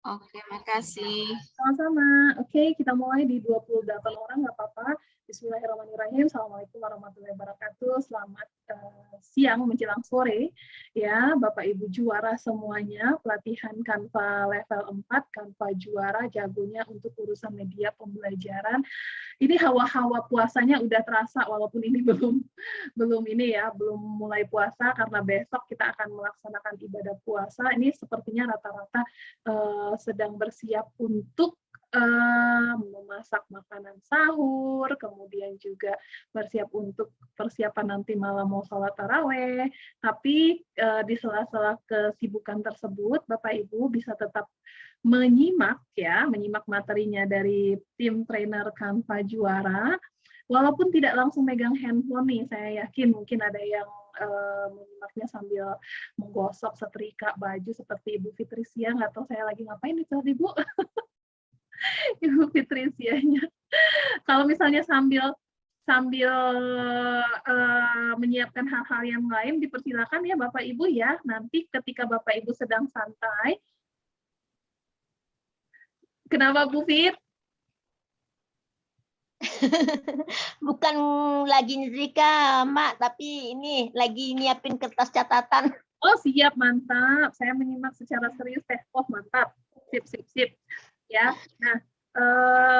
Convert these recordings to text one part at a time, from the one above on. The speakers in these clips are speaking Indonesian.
Oke, makasih. Sama-sama. Oke, kita mulai di 28 orang, nggak apa-apa. Bismillahirrahmanirrahim. Assalamualaikum warahmatullahi wabarakatuh. Selamat siang menjelang sore. Ya, Bapak Ibu juara semuanya, pelatihan Canva level 4, Canva juara, jagonya untuk urusan media pembelajaran. Ini hawa-hawa puasanya udah terasa, walaupun ini belum mulai puasa, karena besok kita akan melaksanakan ibadah puasa. Ini sepertinya rata-rata sedang bersiap untuk memasak makanan sahur, kemudian juga bersiap untuk persiapan nanti malam mau sholat taraweh. Tapi di sela-sela kesibukan tersebut, Bapak Ibu bisa tetap menyimak materinya dari tim trainer Canva Juara. Walaupun tidak langsung megang handphone nih, saya yakin mungkin ada yang menyimaknya sambil menggosok setrika baju seperti Ibu Fitria, nggak tahu saya lagi ngapain itu Ibu. Ibu Fitrisianya. Kalau misalnya sambil sambil menyiapkan hal-hal yang lain, dipersilakan ya Bapak Ibu ya. Nanti ketika Bapak Ibu sedang santai. Kenapa Bu Fit? Bukan lagi nyetrika, Mak, tapi ini lagi nyiapin kertas catatan. Oh siap, mantap. Saya menyimak secara serius teh. Oh mantap. Sip. Ya. Nah,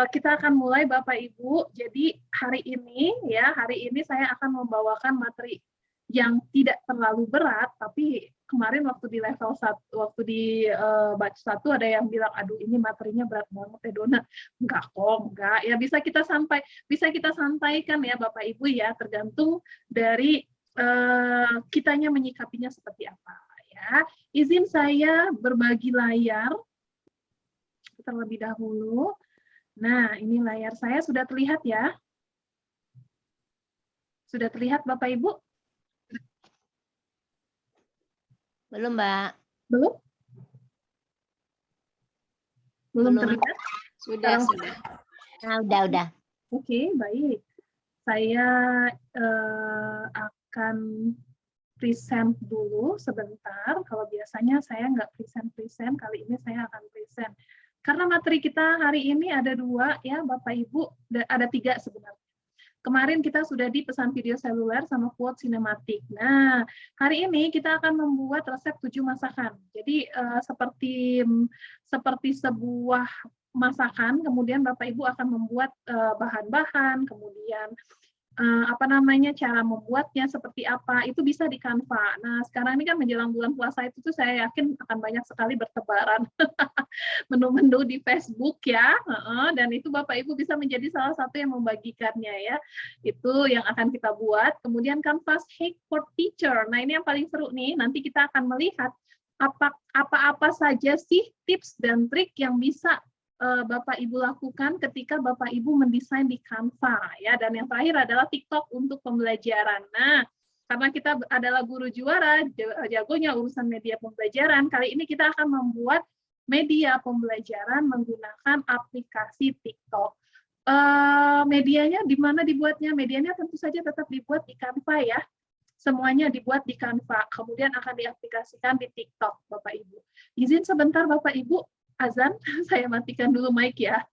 kita akan mulai Bapak Ibu. Jadi hari ini saya akan membawakan materi yang tidak terlalu berat, tapi kemarin waktu di level 1, waktu di batch 1 ada yang bilang, aduh ini materinya berat banget ya Dona. Enggak kok, enggak. Ya bisa kita sampaikan ya Bapak Ibu ya, tergantung dari kitanya menyikapinya seperti apa ya. Izin saya berbagi layar terlebih dahulu. Nah, ini layar saya sudah terlihat ya? Sudah terlihat Bapak Ibu? Belum, Mbak. Belum? Belum terlihat? Sudah. Nah, udah. Oke, baik. Saya akan present dulu sebentar. Kalau biasanya saya nggak present, kali ini saya akan present. Karena materi kita hari ini ada 2 ya Bapak Ibu, ada 3 sebenarnya. Kemarin kita sudah di pesan video seluler sama quote sinematik. Nah, hari ini kita akan membuat resep 7 masakan. Jadi seperti sebuah masakan, kemudian Bapak Ibu akan membuat bahan-bahan, kemudian cara membuatnya seperti apa, itu bisa di Canva. Nah, sekarang ini kan menjelang bulan puasa itu tuh saya yakin akan banyak sekali bertebaran menu-menu di Facebook ya, dan itu Bapak Ibu bisa menjadi salah satu yang membagikannya ya. Itu yang akan kita buat. Kemudian Canvas Hack for Teacher. Nah, ini yang paling seru nih. Nanti kita akan melihat apa-apa saja sih tips dan trik yang bisa Bapak Ibu lakukan ketika Bapak Ibu mendesain di Canva ya. Dan yang terakhir adalah TikTok untuk pembelajaran. Nah, karena kita adalah guru juara, jagonya urusan media pembelajaran, kali ini kita akan membuat media pembelajaran menggunakan aplikasi TikTok. Medianya di mana dibuatnya? Medianya tentu saja tetap dibuat di Canva ya. Semuanya dibuat di Canva, kemudian akan diaplikasikan di TikTok, Bapak Ibu. Izin sebentar Bapak Ibu, azan, saya matikan dulu mic ya.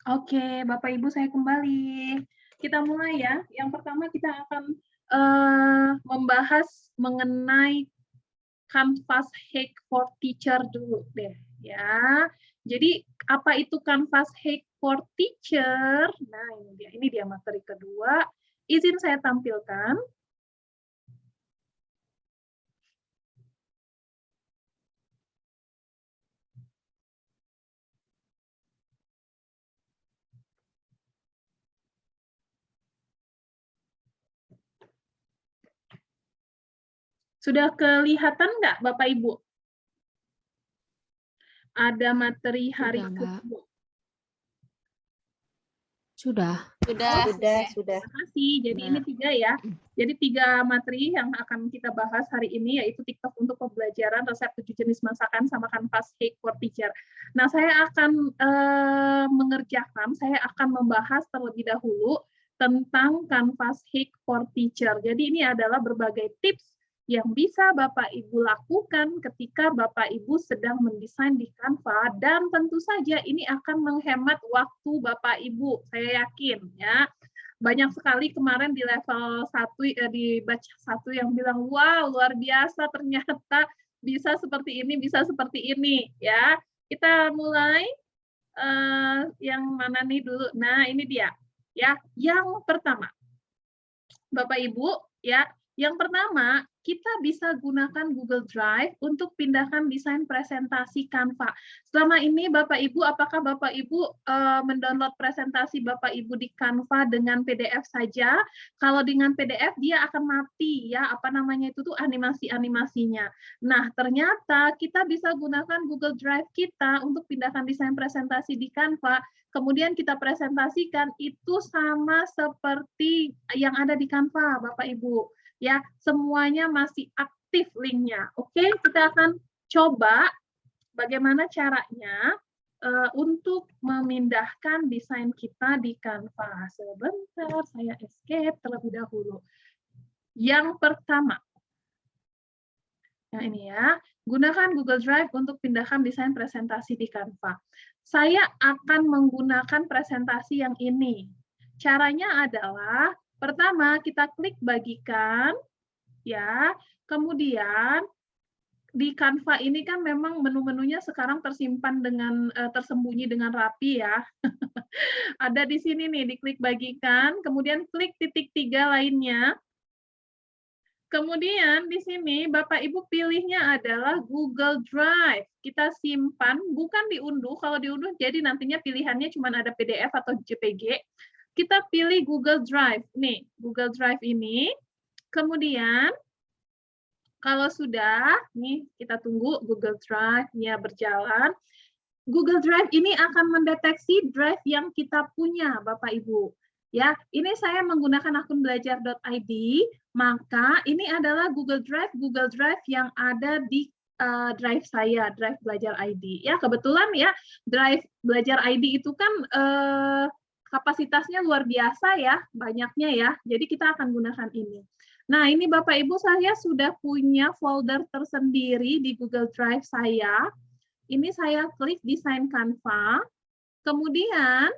Oke, Bapak Ibu saya kembali. Kita mulai ya. Yang pertama kita akan membahas mengenai Canvas Hack for Teacher dulu deh ya. Jadi apa itu Canvas Hack for Teacher? Nah, ini dia materi kedua. Izin saya tampilkan. Sudah kelihatan nggak Bapak Ibu? Ada materi hari kedua. Sudah. Sudah. Sudah. Terima kasih. Jadi ini 3 ya. Jadi 3 materi yang akan kita bahas hari ini yaitu TikTok untuk pembelajaran, resep 7 jenis masakan, sama Canvas Hack for Teacher. Nah, saya akan saya akan membahas terlebih dahulu tentang Canvas Hack for Teacher. Jadi ini adalah berbagai tips yang bisa Bapak Ibu lakukan ketika Bapak Ibu sedang mendesain di Canva, dan tentu saja ini akan menghemat waktu Bapak Ibu, saya yakin ya. Banyak sekali kemarin di level 1 di batch 1 yang bilang, wow luar biasa ternyata bisa seperti ini ya. Kita mulai yang mana nih dulu. Nah, ini dia ya. Yang pertama, Bapak Ibu ya, yang pertama kita bisa gunakan Google Drive untuk pindahkan desain presentasi Canva. Selama ini Bapak Ibu, apakah Bapak Ibu mendownload presentasi Bapak Ibu di Canva dengan PDF saja? Kalau dengan PDF dia akan mati ya, apa namanya itu tuh animasi-animasinya. Nah, ternyata kita bisa gunakan Google Drive kita untuk pindahkan desain presentasi di Canva, kemudian kita presentasikan itu sama seperti yang ada di Canva, Bapak Ibu. Ya, semuanya masih aktif linknya. Oke, kita akan coba bagaimana caranya untuk memindahkan desain kita di Canva. Sebentar, saya escape terlebih dahulu. Yang pertama, nah ini ya, gunakan Google Drive untuk pindahkan desain presentasi di Canva. Saya akan menggunakan presentasi yang ini. Caranya adalah, pertama kita klik bagikan, ya. Kemudian di Canva ini kan memang menu-menunya sekarang tersimpan dengan tersembunyi dengan rapi ya. Ada di sini nih, diklik bagikan, kemudian klik titik 3 lainnya. Kemudian di sini Bapak Ibu pilihnya adalah Google Drive. Kita simpan, bukan diunduh. Kalau diunduh jadi nantinya pilihannya cuma ada PDF atau JPG. Kita pilih Google Drive. Nih, Google Drive ini. Kemudian kalau sudah, nih kita tunggu Google Drive-nya berjalan. Google Drive ini akan mendeteksi drive yang kita punya, Bapak Ibu. Ya, ini saya menggunakan akun belajar.id, maka ini adalah Google Drive yang ada di drive saya, Drive Belajar ID. Ya, kebetulan ya, Drive Belajar ID itu kan kapasitasnya luar biasa ya, banyaknya ya. Jadi kita akan gunakan ini. Nah, ini Bapak Ibu, saya sudah punya folder tersendiri di Google Drive saya. Ini saya klik desain Canva. Kemudian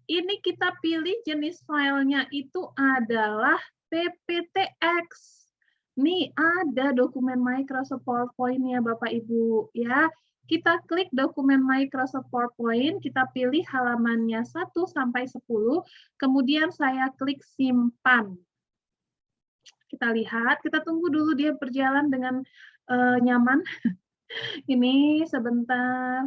ini kita pilih jenis filenya itu adalah PPTX. Nih ada dokumen Microsoft PowerPoint-nya Bapak Ibu ya. Kita klik dokumen Microsoft PowerPoint, kita pilih halamannya 1 sampai 10, kemudian saya klik simpan. Kita lihat, kita tunggu dulu dia berjalan dengan nyaman. Ini sebentar.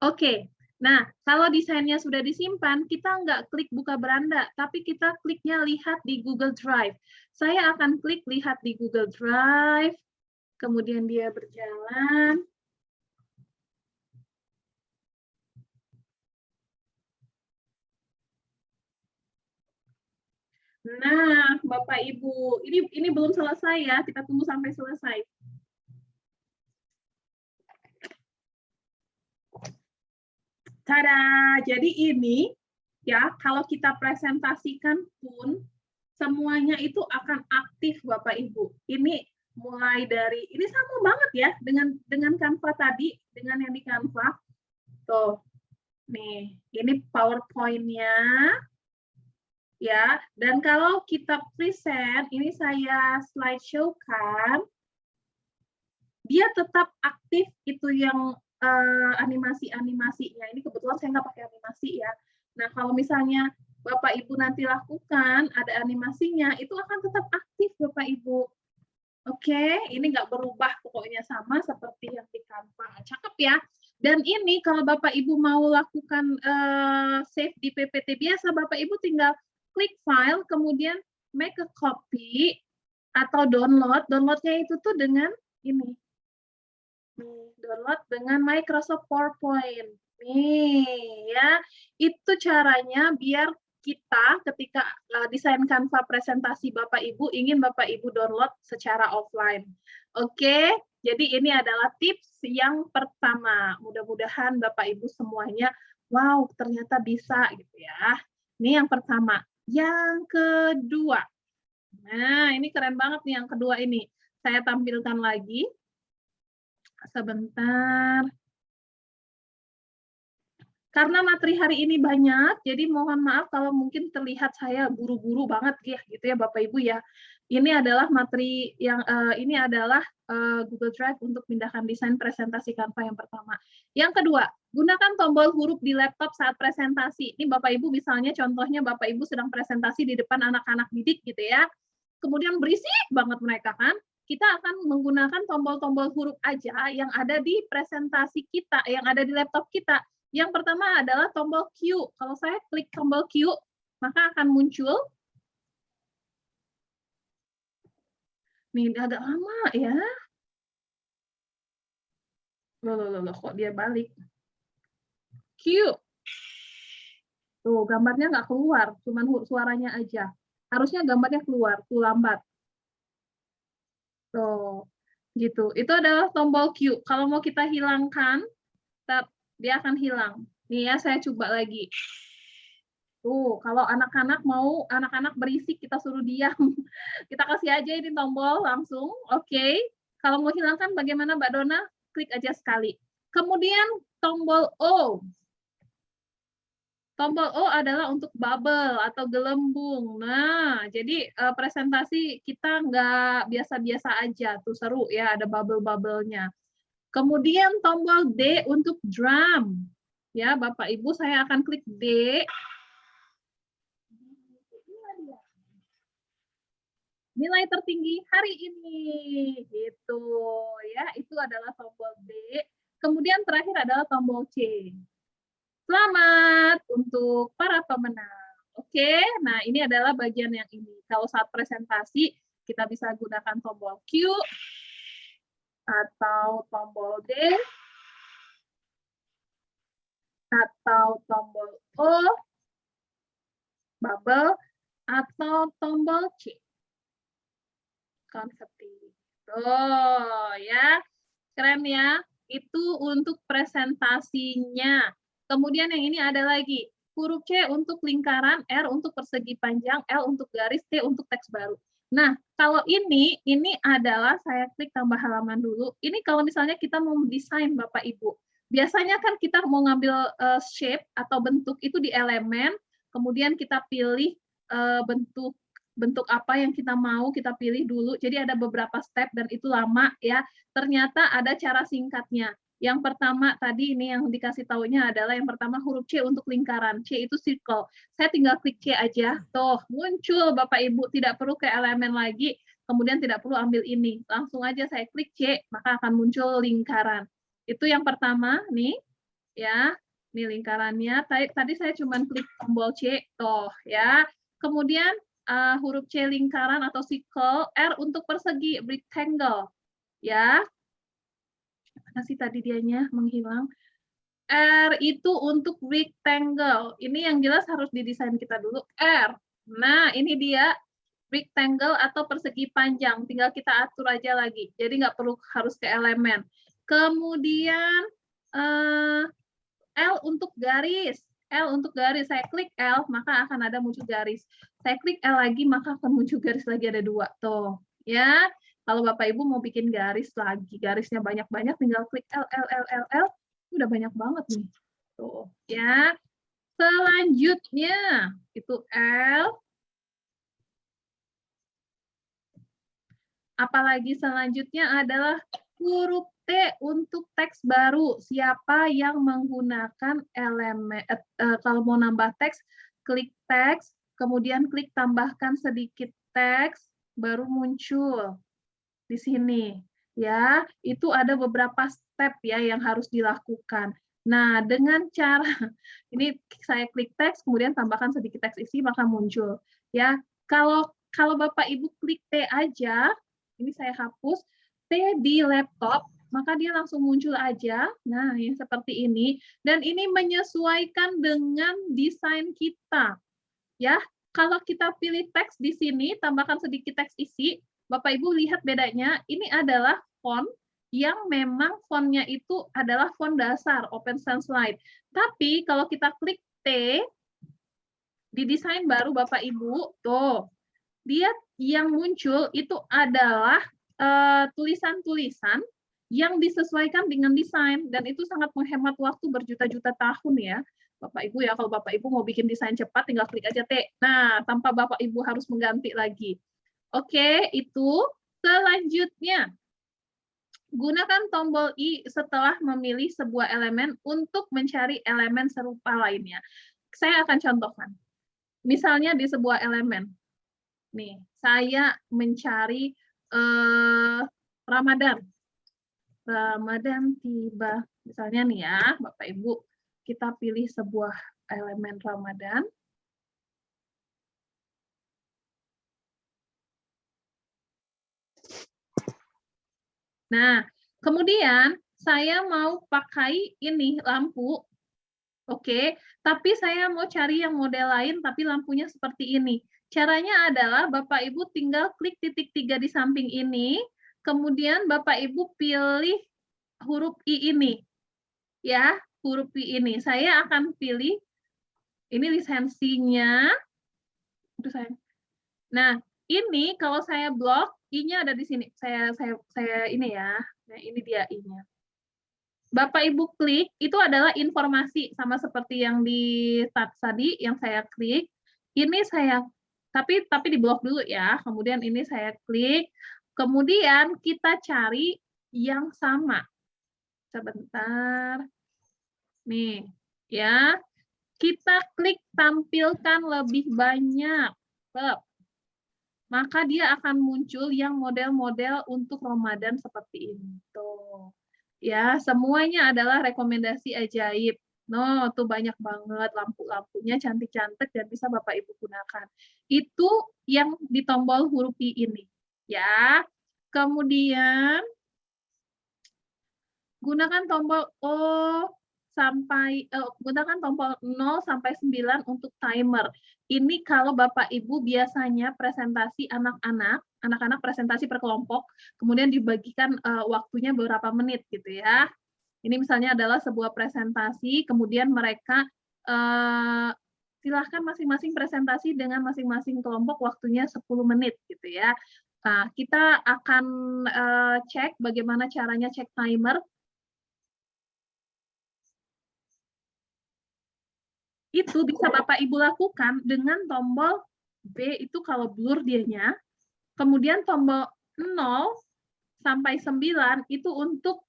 Oke, nah kalau desainnya sudah disimpan, kita nggak klik buka beranda, tapi kita kliknya lihat di Google Drive. Saya akan klik lihat di Google Drive, kemudian dia berjalan. Nah, Bapak Ibu, ini belum selesai ya, kita tunggu sampai selesai. Tada, jadi ini ya, kalau kita presentasikan pun semuanya itu akan aktif Bapak Ibu. Ini mulai dari ini sama banget ya dengan Canva tadi, dengan yang di Canva. Tuh. Nih, ini PowerPoint-nya ya. Dan kalau kita present, ini saya slideshow kan, dia tetap aktif itu yang animasi-animasinya. Ini kebetulan saya nggak pakai animasi ya. Nah, kalau misalnya Bapak Ibu nanti lakukan, ada animasinya, itu akan tetap aktif Bapak Ibu. Oke, ini nggak berubah, pokoknya sama seperti yang di Canva. Cakep ya. Dan ini kalau Bapak Ibu mau lakukan save di PPT biasa, Bapak Ibu tinggal klik file, kemudian make a copy atau download. Downloadnya itu tuh dengan ini. Download dengan Microsoft PowerPoint. Nih ya, itu caranya biar kita ketika desain Canva presentasi Bapak Ibu ingin Bapak Ibu download secara offline. Oke, jadi ini adalah tips yang pertama. Mudah-mudahan Bapak Ibu semuanya, wow ternyata bisa gitu ya. Ini yang pertama. Yang kedua, nah ini keren banget nih yang kedua ini. Saya tampilkan lagi. Sebentar. Karena materi hari ini banyak, jadi mohon maaf kalau mungkin terlihat saya buru-buru banget ya, gitu ya Bapak Ibu ya. Ini adalah materi yang ini adalah Google Drive untuk pindahkan desain presentasi Canva yang pertama. Yang kedua, gunakan tombol huruf di laptop saat presentasi. Ini Bapak Ibu misalnya contohnya Bapak Ibu sedang presentasi di depan anak-anak didik gitu ya. Kemudian berisik banget mereka kan. Kita akan menggunakan tombol-tombol huruf aja yang ada di presentasi kita, yang ada di laptop kita. Yang pertama adalah tombol Q. Kalau saya klik tombol Q, maka akan muncul. Nih, agak lama ya. Loh, kok dia balik? Q. Tuh, gambarnya nggak keluar, cuman suaranya aja. Harusnya gambarnya keluar, tuh lambat. Tuh, gitu. Itu adalah tombol Q. Kalau mau kita hilangkan, dia akan hilang. Nih ya, saya coba lagi. Tuh, kalau anak-anak berisik, kita suruh diam. Kita kasih aja ini tombol langsung, oke. Kalau mau hilangkan bagaimana Mbak Dona? Klik aja sekali. Kemudian tombol O. Tombol O adalah untuk bubble atau gelembung. Nah, jadi presentasi kita nggak biasa-biasa aja, tuh seru ya, ada bubble-bubble-nya. Kemudian tombol D untuk drum. Ya, Bapak Ibu, saya akan klik D. Nilai tertinggi hari ini, gitu ya. Itu adalah tombol D. Kemudian terakhir adalah tombol C. Selamat untuk para pemenang. Oke, nah ini adalah bagian yang ini. Kalau saat presentasi, kita bisa gunakan tombol Q atau tombol D atau tombol O, bubble, atau tombol C. Seperti itu ya. Keren ya. Itu untuk presentasinya. Kemudian yang ini ada lagi. Huruf C untuk lingkaran, R untuk persegi panjang, L untuk garis, T untuk teks baru. Nah, kalau ini adalah saya klik tambah halaman dulu. Ini kalau misalnya kita mau desain Bapak Ibu. Biasanya kan kita mau ngambil shape atau bentuk itu di elemen, kemudian kita pilih bentuk apa yang kita mau, kita pilih dulu. Jadi ada beberapa step dan itu lama ya. Ternyata ada cara singkatnya. Yang pertama tadi ini yang dikasih taunya adalah yang pertama huruf C untuk lingkaran. C itu circle. Saya tinggal klik C aja. Tuh, muncul Bapak Ibu, tidak perlu ke elemen lagi, kemudian tidak perlu ambil ini. Langsung aja saya klik C, maka akan muncul lingkaran. Itu yang pertama nih, ya. Ini lingkarannya. Tadi saya cuma klik tombol C, tuh ya. Kemudian huruf C lingkaran atau circle, R untuk persegi, rectangle. Ya. Mana sih tadi dianya menghilang? R itu untuk rectangle. Ini yang jelas harus didesain kita dulu. R. Nah, ini dia rectangle atau persegi panjang. Tinggal kita atur aja lagi. Jadi nggak perlu harus ke elemen. Kemudian L untuk garis. L untuk garis, saya klik L, maka akan ada muncul garis. Saya klik L lagi, maka akan muncul garis lagi ada 2. Tuh, ya. Kalau Bapak Ibu mau bikin garis lagi, garisnya banyak-banyak, tinggal klik L, L, L, L, L. Udah banyak banget nih. Tuh, ya. Selanjutnya, itu L. Apalagi selanjutnya adalah huruf T untuk teks baru. Siapa yang menggunakan elemen, kalau mau nambah teks, klik teks, kemudian klik tambahkan sedikit teks, baru muncul di sini. Ya, itu ada beberapa step ya yang harus dilakukan. Nah, dengan cara ini saya klik teks, kemudian tambahkan sedikit teks isi, maka muncul. Ya, kalau Bapak Ibu klik T aja, ini saya hapus, T di laptop, maka dia langsung muncul aja. Nah, yang seperti ini. Dan ini menyesuaikan dengan desain kita. Ya, kalau kita pilih teks di sini, tambahkan sedikit teks isi, Bapak Ibu lihat bedanya, ini adalah font yang memang fontnya itu adalah font dasar, Open Sans Light. Tapi kalau kita klik T, di desain baru Bapak Ibu, tuh, dia yang muncul itu adalah tulisan-tulisan yang disesuaikan dengan desain, dan itu sangat menghemat waktu berjuta-juta tahun ya. Bapak Ibu ya, kalau Bapak Ibu mau bikin desain cepat, tinggal klik aja T. Nah, tanpa Bapak Ibu harus mengganti lagi. Oke, itu selanjutnya. Gunakan tombol I setelah memilih sebuah elemen untuk mencari elemen serupa lainnya. Saya akan contohkan. Misalnya di sebuah elemen. Nih, saya mencari Ramadan. Ramadan tiba. Misalnya nih ya, Bapak Ibu, kita pilih sebuah elemen Ramadan. Nah, kemudian saya mau pakai ini lampu, oke, tapi saya mau cari yang model lain, tapi lampunya seperti ini. Caranya adalah Bapak Ibu tinggal klik titik 3 di samping ini, kemudian Bapak Ibu pilih huruf I ini, ya, huruf I ini. Saya akan pilih, ini lisensinya, nah, ini kalau saya blok, I-nya ada di sini. Saya ini ya. Nah, ini dia I-nya. Bapak Ibu klik, itu adalah informasi sama seperti yang di tadi yang saya klik. Ini saya tapi di blok dulu ya. Kemudian ini saya klik. Kemudian kita cari yang sama. Sebentar. Nih, ya. Kita klik tampilkan lebih banyak. Maka dia akan muncul yang model-model untuk Ramadan seperti ini. Tuh. Ya, semuanya adalah rekomendasi ajaib. No, tuh banyak banget lampu-lampunya cantik-cantik dan bisa Bapak Ibu gunakan. Itu yang di tombol huruf I ini. Ya. Kemudian gunakan tombol O sampai gunakan tombol 0 sampai 9 untuk timer. Ini kalau Bapak Ibu biasanya presentasi anak-anak presentasi per kelompok, kemudian dibagikan waktunya beberapa menit gitu ya. Ini misalnya adalah sebuah presentasi, kemudian mereka silahkan masing-masing presentasi dengan masing-masing kelompok waktunya 10 menit gitu ya. Nah, kita akan cek bagaimana caranya cek timer. Itu bisa Bapak Ibu lakukan dengan tombol B itu kalau blur dianya, kemudian tombol 0 sampai 9 itu untuk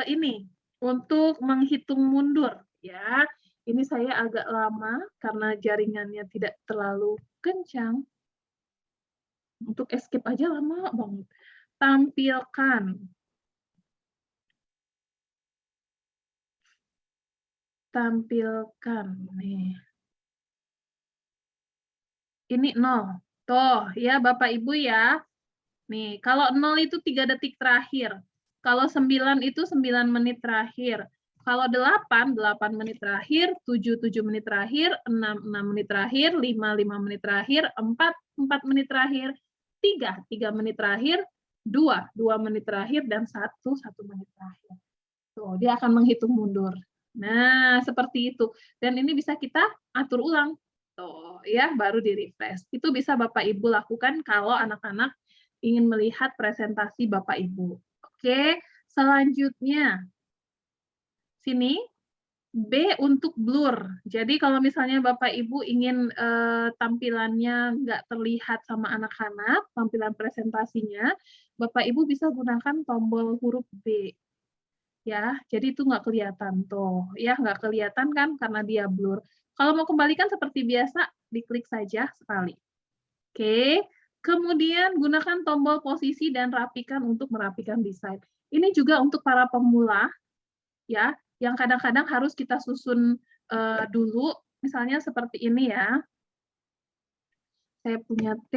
ini, untuk menghitung mundur ya. Ini saya agak lama karena jaringannya tidak terlalu kencang. Untuk escape aja lama banget. Tampilkan. Tampilkan nih. Ini 0. Tuh, ya Bapak Ibu ya. Nih, kalau 0 itu 3 detik terakhir. Kalau 9 itu 9 menit terakhir. Kalau 8 menit terakhir, 7 menit terakhir, 6 menit terakhir, 5 menit terakhir, 4 menit terakhir, 3 menit terakhir, 2 menit terakhir, dan 1 menit terakhir. Tuh, dia akan menghitung mundur. Nah, seperti itu. Dan ini bisa kita atur ulang. Tuh, ya, baru di-refresh. Itu bisa Bapak Ibu lakukan kalau anak-anak ingin melihat presentasi Bapak Ibu. Oke, selanjutnya. Sini, B untuk blur. Jadi kalau misalnya Bapak Ibu ingin tampilannya nggak terlihat sama anak-anak, tampilan presentasinya, Bapak Ibu bisa gunakan tombol huruf B. Ya, jadi itu nggak kelihatan tuh, ya nggak kelihatan kan karena dia blur. Kalau mau kembalikan seperti biasa, diklik saja sekali. Oke, kemudian gunakan tombol posisi dan rapikan untuk merapikan desain. Ini juga untuk para pemula, ya, yang kadang-kadang harus kita susun dulu, misalnya seperti ini ya. Saya punya T.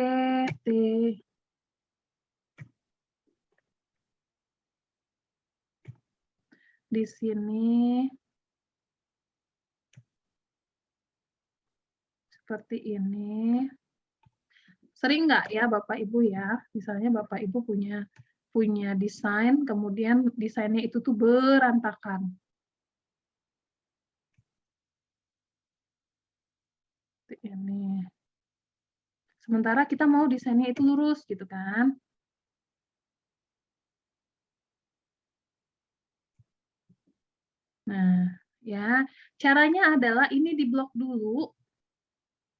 Di sini seperti ini. Sering nggak ya Bapak Ibu ya, misalnya Bapak Ibu punya desain, kemudian desainnya itu tuh berantakan. Seperti ini. Sementara kita mau desainnya itu lurus gitu kan. Nah, ya, caranya adalah ini diblok dulu,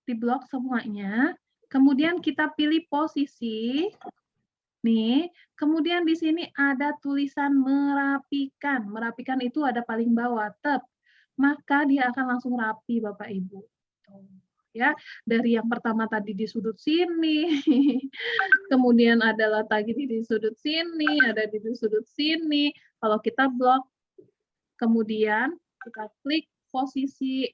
diblok semuanya, kemudian kita pilih posisi, nih, kemudian di sini ada tulisan merapikan. Merapikan itu ada paling bawah, tep. Maka dia akan langsung rapi, Bapak Ibu. Tuh, ya, dari yang pertama tadi di sudut sini, kemudian adalah tadi di sudut sini, ada di sudut sini. Kalau kita blok, kemudian kita klik posisi,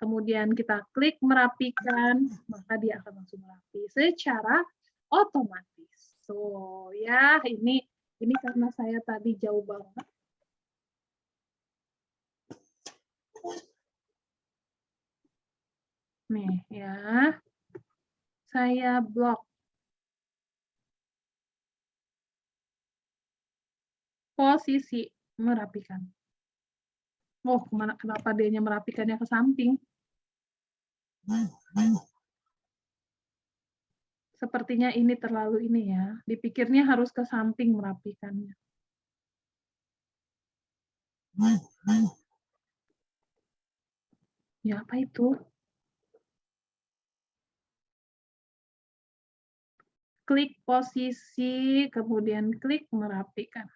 kemudian kita klik merapikan, maka dia akan langsung rapi secara otomatis. So, ya, ini karena saya tadi jauh banget. Nih, ya. Saya blok. Posisi merapikan. Oh, kenapa dia merapikannya ke samping? Sepertinya ini terlalu ini ya. Dipikirnya harus ke samping merapikannya. Ya, apa itu? Klik posisi, kemudian klik merapikan.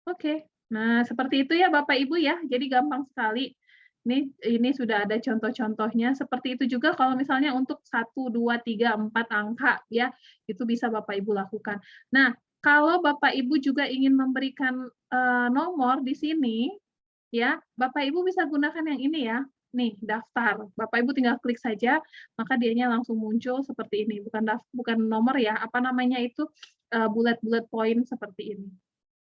Oke. Nah, seperti itu ya Bapak Ibu ya. Jadi gampang sekali. Ini sudah ada contoh-contohnya. Seperti itu juga kalau misalnya untuk 1, 2, 3, 4 angka ya, itu bisa Bapak Ibu lakukan. Nah, kalau Bapak Ibu juga ingin memberikan nomor di sini, ya, Bapak Ibu bisa gunakan yang ini ya. Nih, daftar. Bapak Ibu tinggal klik saja, maka dianya langsung muncul seperti ini. Bukan nomor ya, apa namanya itu, bullet point seperti ini.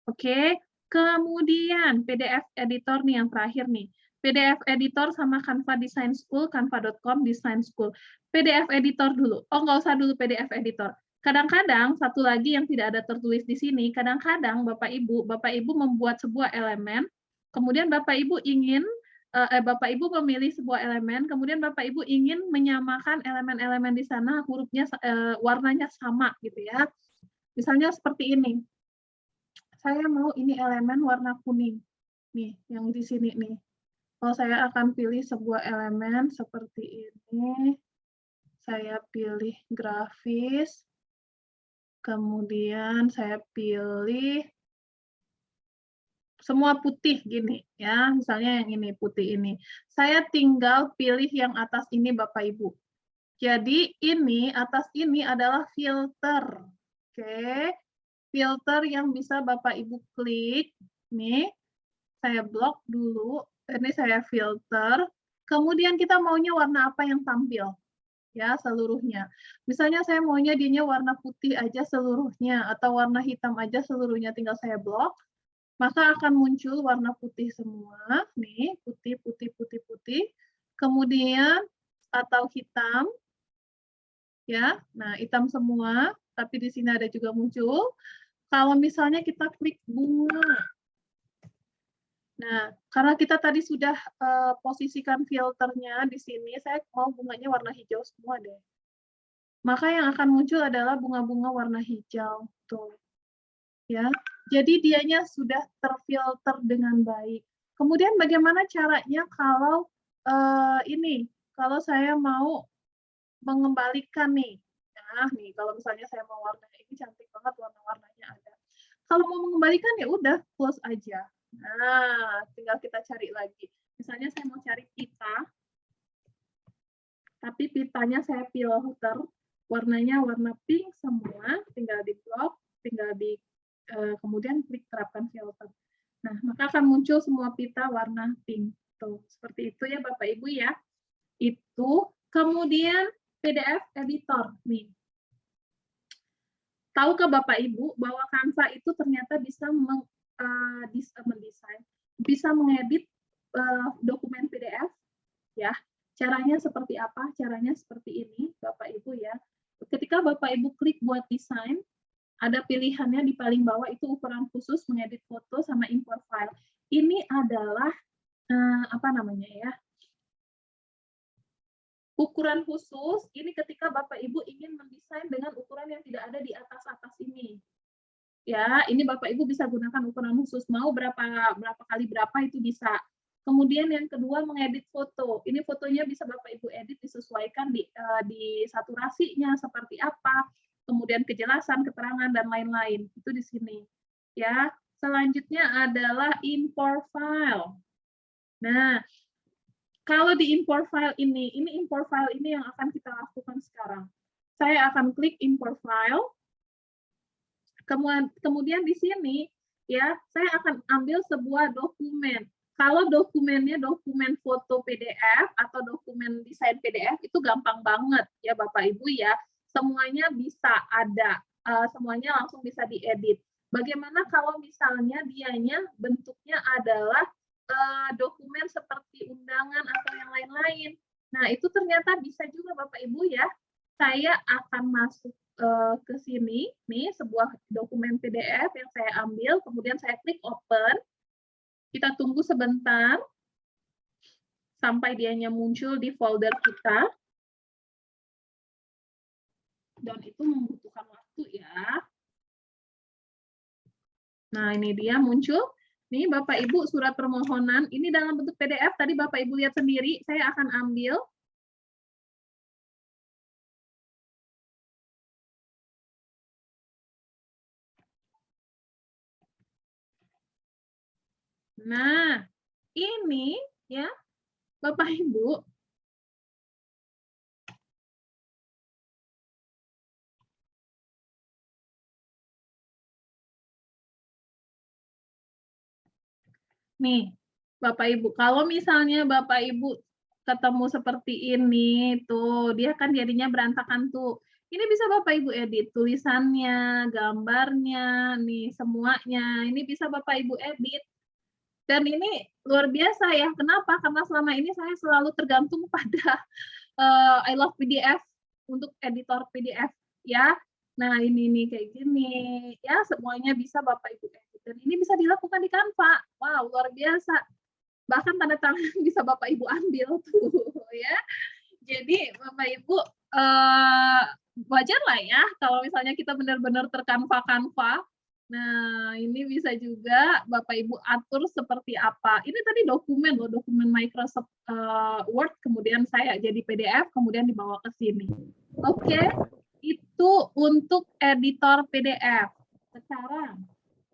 Oke, kemudian PDF editor nih yang terakhir nih. PDF editor sama Canva Design School, canva.com Design School. PDF editor dulu. Oh, nggak usah dulu PDF editor. Kadang-kadang, satu lagi yang tidak ada tertulis di sini, kadang-kadang Bapak Ibu membuat sebuah elemen, kemudian Bapak Ibu Bapak Ibu memilih sebuah elemen, kemudian Bapak Ibu ingin menyamakan elemen-elemen di sana, hurufnya, warnanya sama gitu ya. Misalnya seperti ini. Saya mau ini elemen warna kuning. Nih, yang di sini nih. Kalau saya akan pilih sebuah elemen seperti ini. Saya pilih grafis. Kemudian saya pilih semua putih gini ya. Misalnya yang ini putih ini. Saya tinggal pilih yang atas ini Bapak Ibu. Jadi ini atas ini adalah filter. Oke. Filter yang bisa Bapak Ibu klik. Nih, saya blok dulu. Ini saya filter. Kemudian kita maunya warna apa yang tampil? Ya, seluruhnya. Misalnya saya maunya dianya warna putih aja seluruhnya, atau warna hitam aja seluruhnya, tinggal saya blok. Maka akan muncul warna putih semua. Nih, putih, putih, putih, putih. Kemudian, atau hitam. Ya, nah hitam semua, tapi di sini ada juga muncul. Kalau misalnya kita klik bunga, Nah, karena kita tadi sudah posisikan filternya di sini, saya mau bunganya warna hijau semua deh. Maka yang akan muncul adalah bunga-bunga warna hijau. Tuh. Ya. Jadi dianya sudah terfilter dengan baik. Kemudian bagaimana caranya kalau kalau saya mau mengembalikan nih. Nah, nih kalau misalnya saya mau warna ini cantik banget warna-warnanya ada. Kalau mau mengembalikan ya udah close aja. Nah, tinggal kita cari lagi. Misalnya saya mau cari pita, tapi pitanya saya filter, warnanya warna pink semua, tinggal di blok, tinggal di kemudian klik terapkan filter. Nah, maka akan muncul semua pita warna pink. Tuh, seperti itu ya Bapak Ibu ya. Itu kemudian PDF editor nih. Tahukah Bapak Ibu bahwa Canva itu ternyata bisa mendesain, bisa mengedit dokumen PDF, ya. Caranya seperti apa? Caranya seperti ini, Bapak Ibu ya. Ketika Bapak Ibu klik buat desain, ada pilihannya di paling bawah itu ukuran khusus, mengedit foto, sama import file. Ini adalah apa namanya ya? Ukuran khusus ini ketika Bapak Ibu ingin mendesain dengan ukuran yang tidak ada di atas-atas ini. Ya, ini Bapak Ibu bisa gunakan ukuran khusus, mau berapa kali berapa itu bisa. Kemudian yang kedua mengedit foto. Ini fotonya bisa Bapak Ibu edit disesuaikan di saturasinya seperti apa, kemudian kejelasan, keterangan dan lain-lain. Itu di sini. Ya, selanjutnya adalah import file. Nah, kalau di import file ini import file ini yang akan kita lakukan sekarang. Saya akan klik import file. Kemudian di sini ya, saya akan ambil sebuah dokumen. Kalau dokumennya dokumen foto PDF atau dokumen desain PDF itu gampang banget ya Bapak Ibu ya. Semuanya bisa ada, semuanya langsung bisa diedit. Bagaimana kalau misalnya dianya bentuknya adalah dokumen seperti undangan atau yang lain-lain. Nah, itu ternyata bisa juga Bapak Ibu ya. Saya akan masuk ke sini, nih sebuah dokumen PDF yang saya ambil, kemudian saya klik open. Kita tunggu sebentar sampai dianya muncul di folder kita. Dan itu membutuhkan waktu ya. Nah, ini dia muncul. Nih Bapak Ibu surat permohonan, ini dalam bentuk PDF, tadi Bapak Ibu lihat sendiri, saya akan ambil. Nah, ini ya Bapak Ibu. Nih, Bapak Ibu, kalau misalnya Bapak Ibu ketemu seperti ini, tuh, dia kan jadinya berantakan tuh. Ini bisa Bapak Ibu edit tulisannya, gambarnya, nih semuanya. Ini bisa Bapak Ibu edit. Dan ini luar biasa ya. Kenapa? Karena selama ini saya selalu tergantung pada I Love PDF untuk editor PDF ya. Nah, ini nih kayak gini. Ya, semuanya bisa Bapak Ibu edit. Dan ini bisa dilakukan di Canva. Wow, luar biasa. Bahkan tanda tangan bisa Bapak Ibu ambil tuh ya. Jadi Bapak Ibu wajar lah ya kalau misalnya kita benar-benar terkanva-kanva. Nah, ini bisa juga Bapak Ibu atur seperti apa. Ini tadi dokumen loh, dokumen Microsoft Word, kemudian saya jadi PDF, kemudian dibawa ke sini. Oke, itu untuk editor PDF. Sekarang,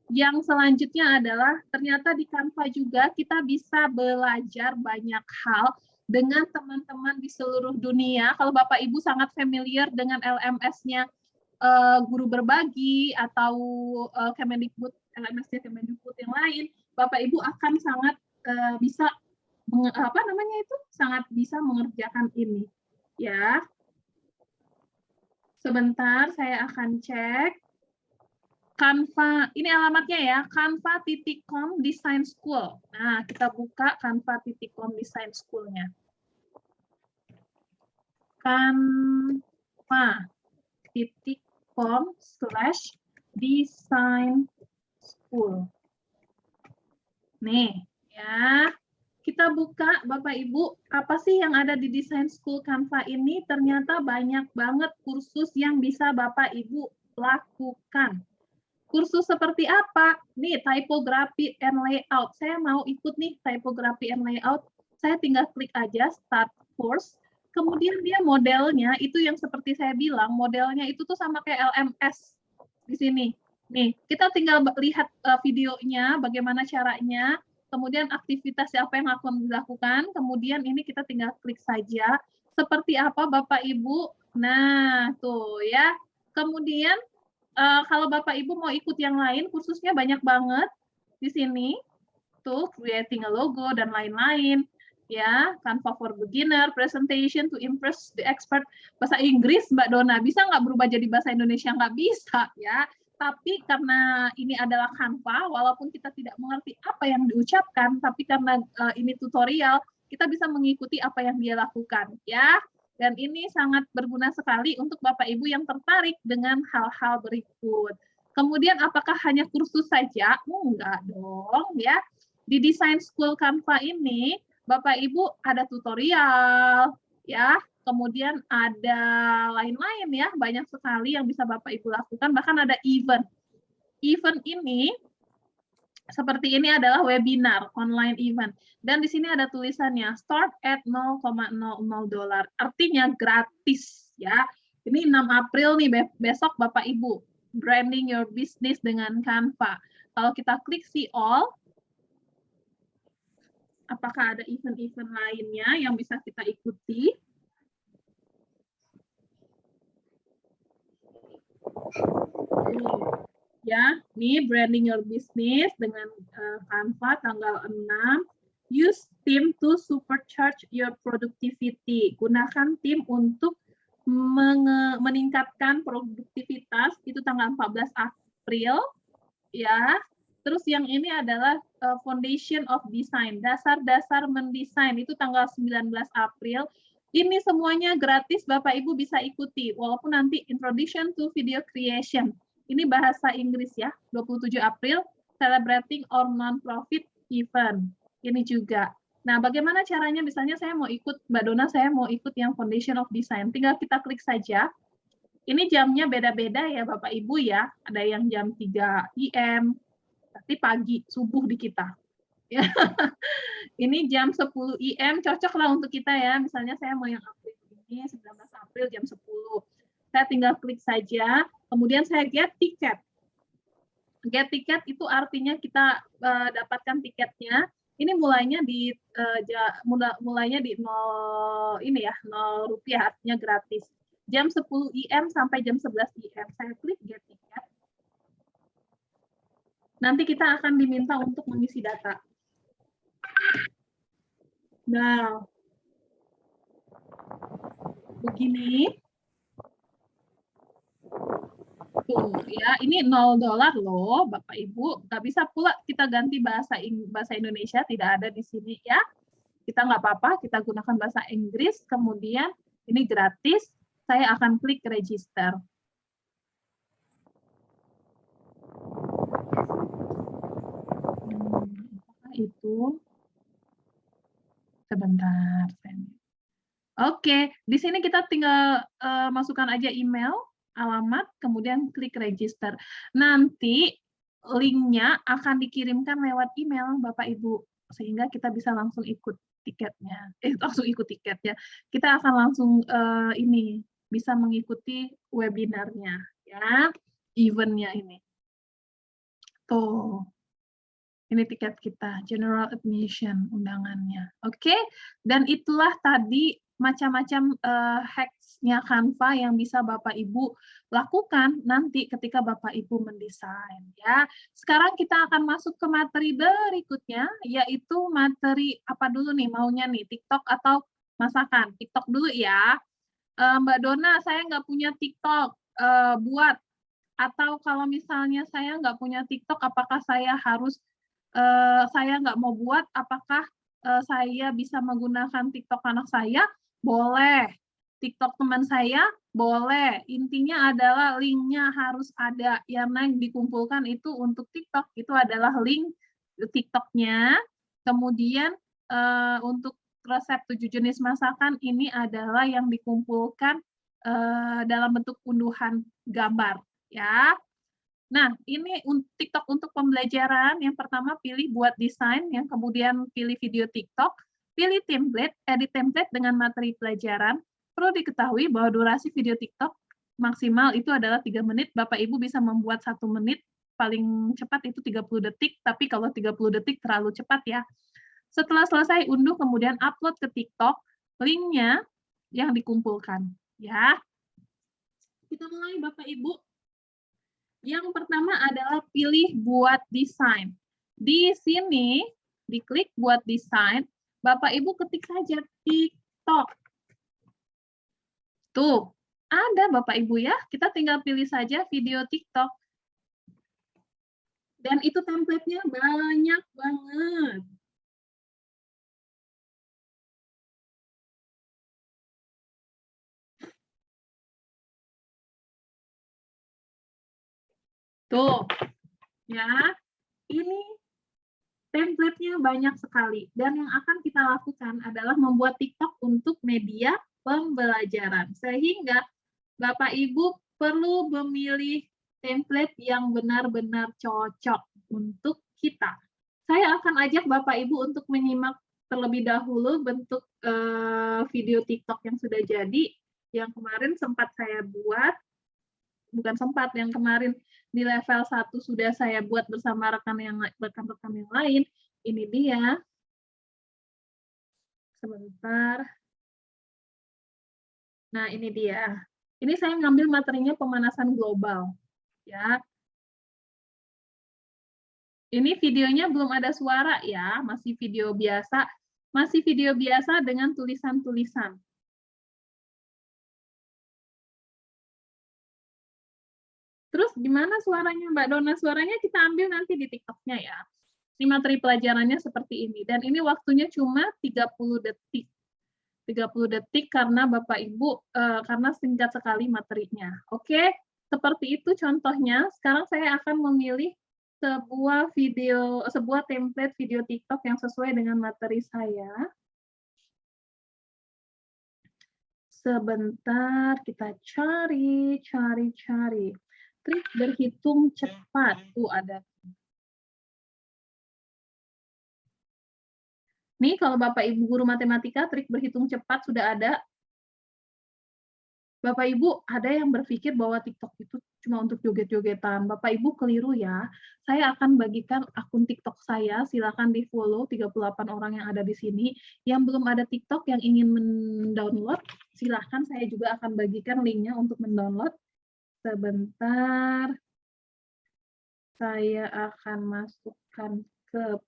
yang selanjutnya adalah ternyata di Canva juga kita bisa belajar banyak hal dengan teman-teman di seluruh dunia. Kalau Bapak Ibu sangat familiar dengan LMS-nya Guru Berbagi atau Kemendikbud, LMS-nya Kemendikbud yang lain, Bapak Ibu akan sangat bisa sangat bisa mengerjakan ini. Ya. Sebentar, saya akan cek. Canva, ini alamatnya ya, canva.com Design School. Nah, kita buka canva.com Design School-nya. canva.com/design school. Nih, Ya, kita buka Bapak Ibu, apa sih yang ada di Design School Canva ini? Ternyata banyak banget kursus yang bisa Bapak Ibu lakukan. Kursus seperti apa? Nih, typography and layout. Saya mau ikut nih typography and layout. Saya tinggal klik aja start course. Kemudian dia modelnya itu yang seperti saya bilang, modelnya itu tuh sama kayak LMS di sini. Nih, kita tinggal lihat videonya, bagaimana caranya, kemudian aktivitas apa yang akan dilakukan, kemudian ini kita tinggal klik saja. Seperti apa Bapak Ibu? Nah, tuh ya. Kemudian kalau Bapak Ibu mau ikut yang lain, kursusnya banyak banget di sini. Tuh, creating a logo dan lain-lain. Ya, Canva for beginner, presentation to impress the expert. Bahasa Inggris, Mbak Dona, bisa nggak berubah jadi bahasa Indonesia? Nggak bisa, ya. Tapi karena ini adalah Canva, walaupun kita tidak mengerti apa yang diucapkan, tapi karena ini tutorial, kita bisa mengikuti apa yang dia lakukan, ya. Dan ini sangat berguna sekali untuk Bapak Ibu yang tertarik dengan hal-hal berikut. Kemudian apakah hanya kursus saja? Enggak dong, ya. Di Design School Canva ini, Bapak Ibu ada tutorial, ya. Kemudian ada lain-lain ya, banyak sekali yang bisa Bapak Ibu lakukan, bahkan ada event. Event ini seperti ini adalah webinar, online event. Dan di sini ada tulisannya, start at $0,00. Artinya gratis, ya. Ini 6 April nih, besok Bapak Ibu. Branding your business dengan Canva. Kalau kita klik see all, apakah ada event-event lainnya yang bisa kita ikuti? Ya, nih branding your business dengan Canva tanggal 6. Use team to supercharge your productivity. Gunakan tim untuk meningkatkan produktivitas, itu tanggal 14 April. Ya, terus yang ini adalah Foundation of Design, dasar-dasar mendesain, itu tanggal 19 April. Ini semuanya gratis, Bapak Ibu bisa ikuti, walaupun nanti Introduction to Video Creation. Ini bahasa Inggris ya, 27 April, Celebrating our Non-Profit Event. Ini juga. Nah, bagaimana caranya? Misalnya saya mau ikut, Mbak Dona, saya mau ikut yang Foundation of Design. Tinggal kita klik saja. Ini jamnya beda-beda ya Bapak Ibu ya. Ada yang jam 3 IM, nanti pagi, subuh di kita. Ya. Ini jam 10 IM, cocok lah untuk kita ya. Misalnya saya mau yang April ini, 19 April jam 10. Saya tinggal klik saja, kemudian saya get tiket. Get tiket itu artinya kita dapatkan tiketnya. Ini mulainya di mulainya di 0 ini ya, 0 rupiah, artinya gratis. Jam 10 IM sampai jam 11 IM. Saya klik get tiket. Nanti kita akan diminta untuk mengisi data. Nah, begini. Tuh, ya, ini $0 loh, Bapak Ibu. Nggak bisa pula kita ganti bahasa Indonesia, tidak ada di sini ya. Kita nggak apa-apa, kita gunakan bahasa Inggris, kemudian ini gratis, saya akan klik register. Itu sebentar. Oke, di sini kita tinggal masukkan aja email, alamat, kemudian klik register. Nanti linknya akan dikirimkan lewat email Bapak Ibu, sehingga kita bisa langsung ikut tiketnya. Langsung ikut tiketnya. Kita akan langsung ini bisa mengikuti webinarnya, ya, eventnya ini. Tuh. Ini tiket kita, general admission undangannya. Oke, dan itulah tadi macam-macam hacks-nya Canva yang bisa Bapak Ibu lakukan nanti ketika Bapak Ibu mendesain. Ya, sekarang kita akan masuk ke materi berikutnya, yaitu materi apa dulu nih maunya nih, TikTok atau masakan? TikTok dulu ya. Mbak Dona, saya nggak punya TikTok, buat. Atau kalau misalnya saya nggak punya TikTok, apakah saya harus saya nggak mau buat, apakah saya bisa menggunakan TikTok anak saya? Boleh. TikTok teman saya? Boleh. Intinya adalah linknya harus ada. Yang dikumpulkan itu untuk TikTok, itu adalah link TikTok-nya. Kemudian untuk resep 7 jenis masakan ini adalah yang dikumpulkan dalam bentuk unduhan gambar, ya. Nah, ini TikTok untuk pembelajaran. Yang pertama pilih buat desain, yang kemudian pilih video TikTok, pilih template, edit template dengan materi pelajaran. Perlu diketahui bahwa durasi video TikTok maksimal itu adalah 3 menit. Bapak Ibu bisa membuat 1 menit, paling cepat itu 30 detik, tapi kalau 30 detik terlalu cepat ya. Setelah selesai unduh, kemudian upload ke TikTok, linknya yang dikumpulkan. Ya, kita mulai Bapak Ibu. Yang pertama adalah pilih buat desain. Di sini, diklik buat desain, Bapak Ibu ketik saja TikTok. Tuh, ada Bapak Ibu ya, kita tinggal pilih saja video TikTok. Dan itu template-nya banyak banget. Tuh, ya, ini template-nya banyak sekali. Dan yang akan kita lakukan adalah membuat TikTok untuk media pembelajaran. Sehingga Bapak Ibu perlu memilih template yang benar-benar cocok untuk kita. Saya akan ajak Bapak Ibu untuk menyimak terlebih dahulu bentuk video TikTok yang sudah jadi, yang kemarin sempat saya buat, bukan sempat, yang kemarin di level 1 sudah saya buat bersama rekan-rekan yang lain. Ini dia. Sebentar. Nah, ini dia. Ini saya ngambil materinya pemanasan global. Ya. Ini videonya belum ada suara ya, masih video biasa. Masih video biasa dengan tulisan-tulisan. Terus gimana suaranya Mbak Dona? Suaranya kita ambil nanti di TikTok-nya ya. Ini materi pelajarannya seperti ini. Dan ini waktunya cuma 30 detik. 30 detik karena Bapak Ibu, karena singkat sekali materinya. Oke, seperti itu contohnya. Sekarang saya akan memilih sebuah template video TikTok yang sesuai dengan materi saya. Sebentar, kita cari. Trik berhitung cepat. Tuh ada. Nih, kalau Bapak Ibu guru matematika, trik berhitung cepat sudah ada. Bapak Ibu, ada yang berpikir bahwa TikTok itu cuma untuk joget-jogetan. Bapak Ibu keliru ya. Saya akan bagikan akun TikTok saya, silakan di-follow 38 orang yang ada di sini. Yang belum ada TikTok yang ingin mendownload, silakan saya juga akan bagikan linknya untuk mendownload. Sebentar. Saya akan masukkan ke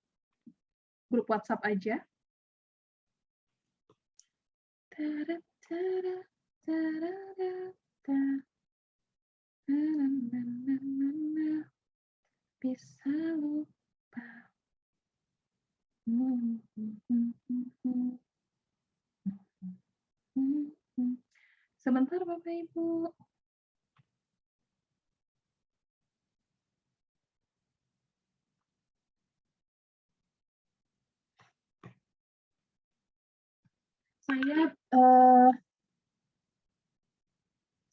grup WhatsApp aja. Bisa lupa. Sebentar Bapak Ibu.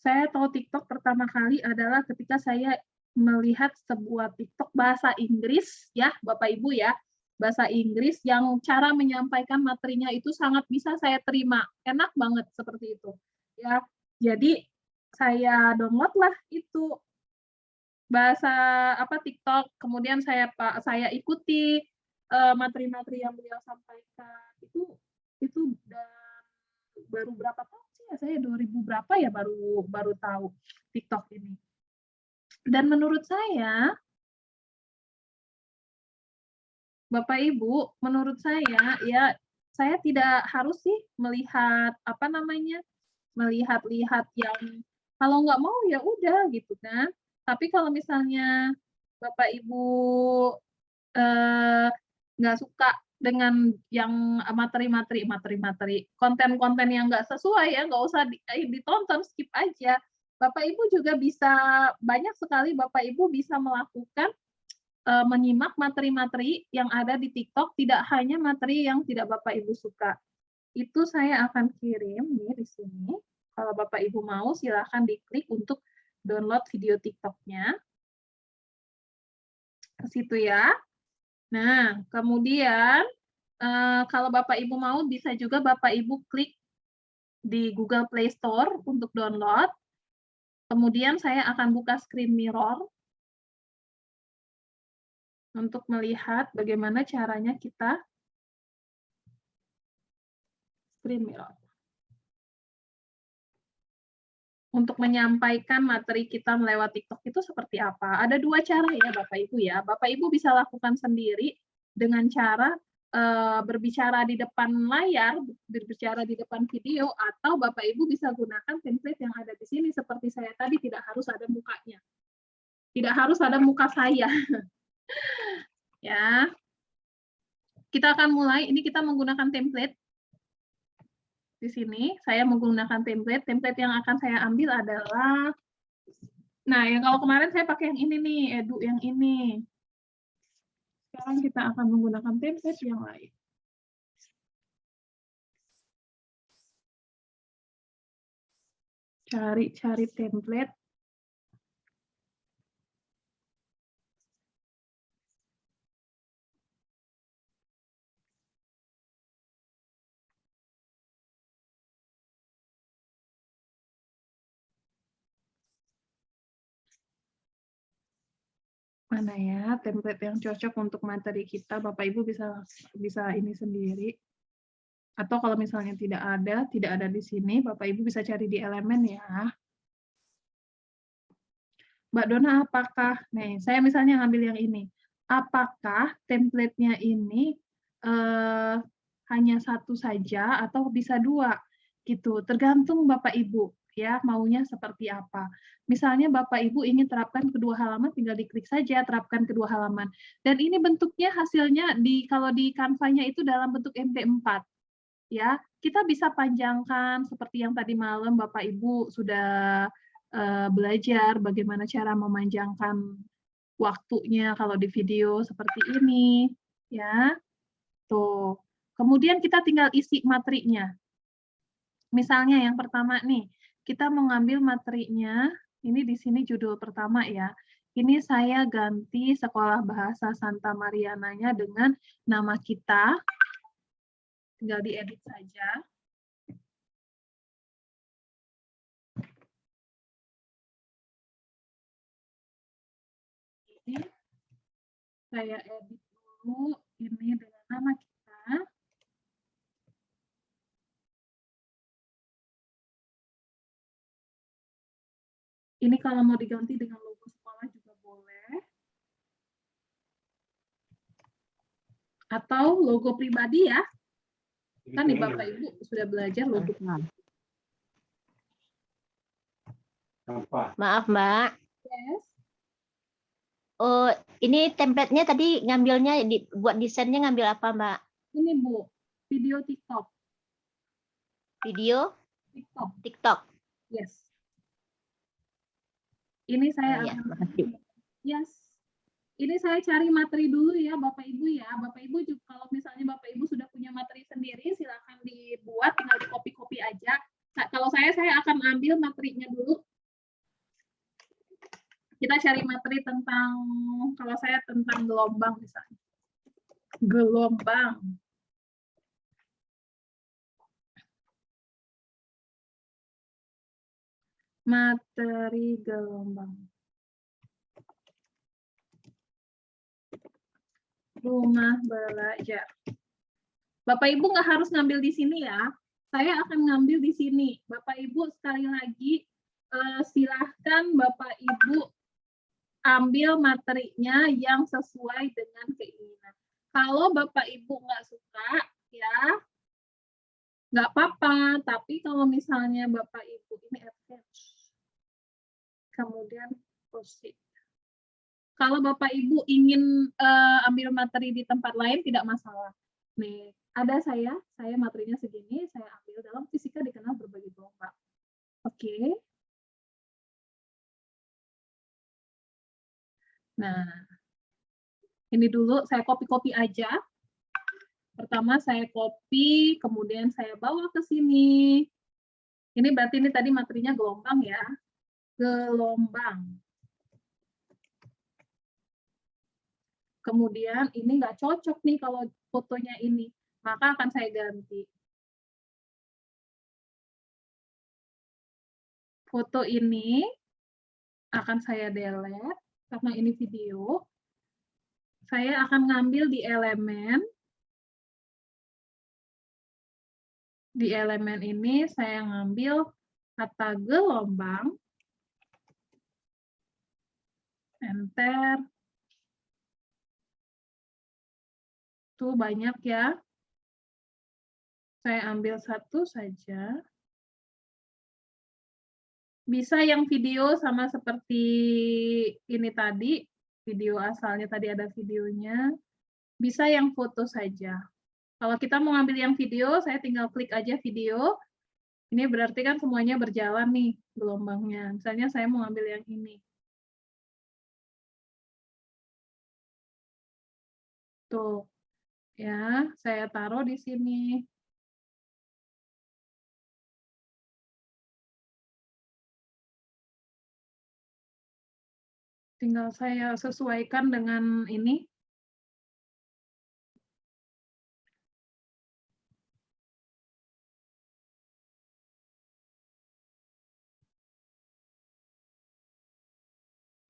Saya tahu TikTok pertama kali adalah ketika saya melihat sebuah TikTok bahasa Inggris, ya Bapak Ibu ya, bahasa Inggris yang cara menyampaikan materinya itu sangat bisa saya terima, enak banget seperti itu, ya. Jadi saya download lah itu bahasa TikTok, kemudian saya ikuti materi-materi yang beliau sampaikan itu baru berapa tahun sih ya, saya 2000 berapa ya baru tahu TikTok ini. Dan menurut saya, Bapak Ibu, menurut saya ya saya tidak harus sih melihat melihat-lihat yang kalau nggak mau ya udah gitu kan. Tapi kalau misalnya Bapak Ibu nggak suka dengan yang materi-materi, konten-konten yang nggak sesuai ya, nggak usah ditonton, skip aja. Bapak Ibu juga bisa, banyak sekali Bapak Ibu bisa melakukan menyimak materi-materi yang ada di TikTok, tidak hanya materi yang tidak Bapak Ibu suka. Itu saya akan kirim nih di sini. Kalau Bapak Ibu mau, silahkan diklik untuk download video TikTok-nya. Ke situ ya. Nah, kemudian kalau Bapak Ibu mau, bisa juga Bapak Ibu klik di Google Play Store untuk download. Kemudian saya akan buka screen mirror untuk melihat bagaimana caranya kita screen mirror. Untuk menyampaikan materi kita melewati TikTok itu seperti apa? Ada dua cara ya Bapak Ibu ya. Bapak Ibu bisa lakukan sendiri dengan cara berbicara di depan layar, berbicara di depan video, atau Bapak Ibu bisa gunakan template yang ada di sini seperti saya tadi, tidak harus ada mukanya. Tidak harus ada muka saya. Ya. Kita akan mulai, ini kita menggunakan template. Di sini saya menggunakan template. Template yang akan saya ambil adalah, nah yang kalau kemarin saya pakai yang ini nih, Edu yang ini. Sekarang kita akan menggunakan template yang lain. Cari template. Mana ya template yang cocok untuk materi kita, Bapak Ibu bisa ini sendiri. Atau kalau misalnya tidak ada di sini, Bapak Ibu bisa cari di elemen ya. Mbak Dona, apakah, nih saya misalnya ngambil yang ini, apakah template-nya ini hanya satu saja atau bisa dua? Gitu, tergantung Bapak Ibu ya maunya seperti apa. Misalnya Bapak Ibu ingin terapkan kedua halaman, tinggal diklik saja terapkan kedua halaman. Dan ini bentuknya hasilnya kalau di Canva-nya itu dalam bentuk MP4. Ya, kita bisa panjangkan seperti yang tadi malam Bapak Ibu sudah belajar bagaimana cara memanjangkan waktunya kalau di video seperti ini, ya. Tuh. Kemudian kita tinggal isi materinya. Misalnya yang pertama nih, kita mengambil materinya, ini di sini judul pertama ya. Ini saya ganti Sekolah Bahasa Santa Mariananya dengan nama kita. Tinggal diedit saja. Ini saya edit dulu ini dengan nama kita. Ini kalau mau diganti dengan logo sekolah juga boleh. Atau logo pribadi ya. Kan nih Bapak Ibu sudah belajar logo pribadi. Maaf Mbak. Yes. Oh, ini template-nya tadi ngambilnya buat desainnya ngambil apa Mbak? Ini Bu, video TikTok. Video? TikTok. Yes. Ini saya ya, akan. makasih. Yes. Ini saya cari materi dulu ya Bapak Ibu ya. Bapak Ibu juga kalau misalnya Bapak Ibu sudah punya materi sendiri silakan dibuat, tinggal di copy-copy aja. Kalau saya akan ambil materinya dulu. Kita cari materi tentang, kalau saya tentang gelombang misalnya. Gelombang. Materi gelombang. Rumah belajar. Bapak Ibu nggak harus ngambil di sini ya. Saya akan ngambil di sini. Bapak Ibu sekali lagi silahkan Bapak Ibu ambil materinya yang sesuai dengan keinginan. Kalau Bapak Ibu nggak suka, ya nggak apa-apa. Tapi kalau misalnya Bapak Ibu ini advance, kemudian proceed. Kalau Bapak Ibu ingin ambil materi di tempat lain, tidak masalah. Nih, ada saya materinya segini, saya ambil dalam fisika dikenal berbagai gelombang. Oke. Nah, Ini dulu saya copy-copy aja. Pertama saya copy, kemudian saya bawa ke sini. Ini berarti ini tadi materinya gelombang ya. Gelombang. Kemudian ini nggak cocok nih kalau fotonya ini, maka akan saya ganti. Foto ini akan saya delete, karena ini video. Saya akan ngambil di elemen. Di elemen ini saya ngambil kata gelombang. Enter. Tuh banyak ya. Saya ambil satu saja. Bisa yang video sama seperti ini tadi. Video asalnya tadi ada videonya. Bisa yang foto saja. Kalau kita mau ngambil yang video, saya tinggal klik aja video. Ini berarti kan semuanya berjalan nih gelombangnya. Misalnya saya mau ngambil yang ini. Tuh. Ya, saya taruh di sini. Tinggal saya sesuaikan dengan ini.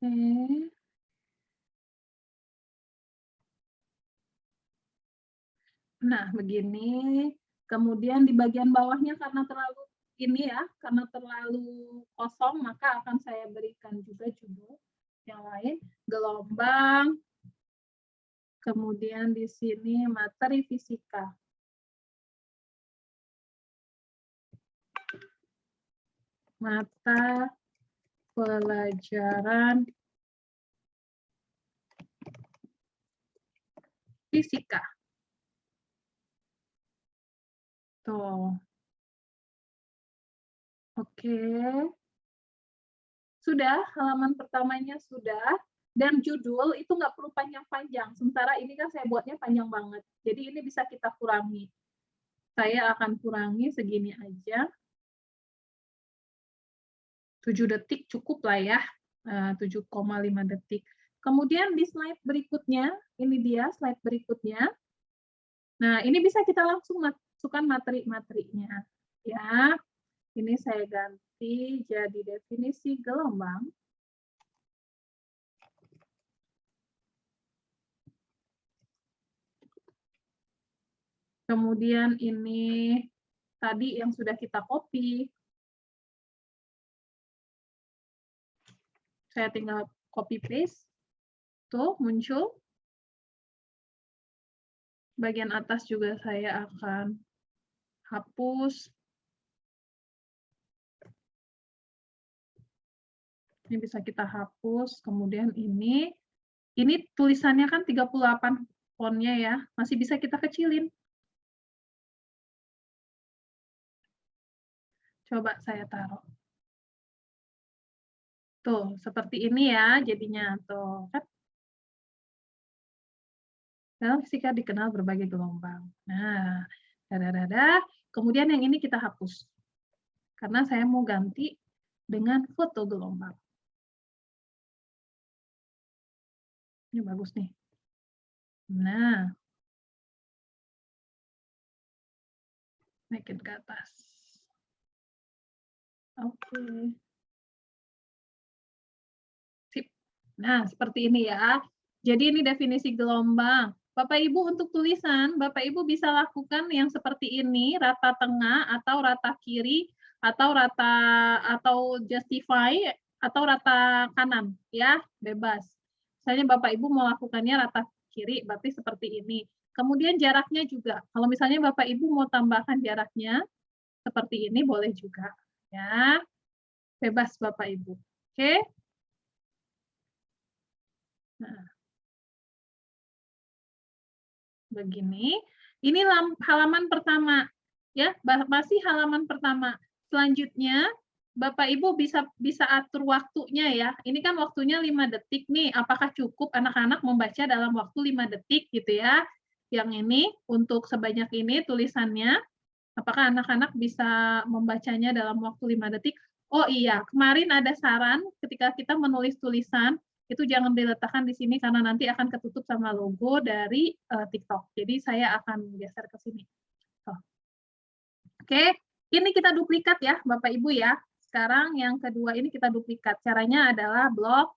Oke. Nah, begini. Kemudian di bagian bawahnya karena terlalu ini ya, karena terlalu kosong, maka akan saya berikan juga judul yang lain, gelombang. Kemudian di sini materi fisika. Mata pelajaran fisika. Tuh. Oke. Sudah, halaman pertamanya sudah. Dan judul itu nggak perlu panjang-panjang. Sementara ini kan saya buatnya panjang banget. Jadi ini bisa kita kurangi. Saya akan kurangi segini aja. 7 detik cukup lah ya. 7,5 detik. Kemudian di slide berikutnya, ini dia slide berikutnya. Nah, ini bisa kita langsung masukkan materi-materinya. Ya, ini saya ganti jadi definisi gelombang. Kemudian ini tadi yang sudah kita copy. Saya tinggal copy paste. Tuh, muncul. Bagian atas juga saya akan hapus. Ini bisa kita hapus. Kemudian ini tulisannya kan 38 fontnya ya. Masih bisa kita kecilin. Coba saya taruh. Tuh, seperti ini ya jadinya. Tuh, kan? Dalam fisika dikenal berbagai gelombang. Nah, kemudian yang ini kita hapus. Karena saya mau ganti dengan foto gelombang. Ini bagus nih. Nah. Naikin ke atas. Oke. Sip. Nah, seperti ini ya. Jadi ini definisi gelombang. Bapak Ibu untuk tulisan, Bapak Ibu bisa lakukan yang seperti ini, rata tengah atau rata kiri atau rata atau justify atau rata kanan ya, bebas. Misalnya Bapak Ibu mau lakukannya rata kiri, berarti seperti ini. Kemudian jaraknya juga. Kalau misalnya Bapak Ibu mau tambahkan jaraknya seperti ini boleh juga ya. Bebas Bapak Ibu. Oke? Nah. Begini. Ini halaman pertama ya, masih halaman pertama. Selanjutnya Bapak Ibu bisa atur waktunya ya. Ini kan waktunya 5 detik nih. Apakah cukup anak-anak membaca dalam waktu 5 detik gitu ya? Yang ini untuk sebanyak ini tulisannya. Apakah anak-anak bisa membacanya dalam waktu 5 detik? Oh iya, kemarin ada saran ketika kita menulis tulisan, itu jangan diletakkan di sini karena nanti akan ketutup sama logo dari TikTok. Jadi saya akan geser ke sini. Tuh. Oke, ini kita duplikat ya Bapak Ibu ya. Sekarang yang kedua ini kita duplikat. Caranya adalah blok,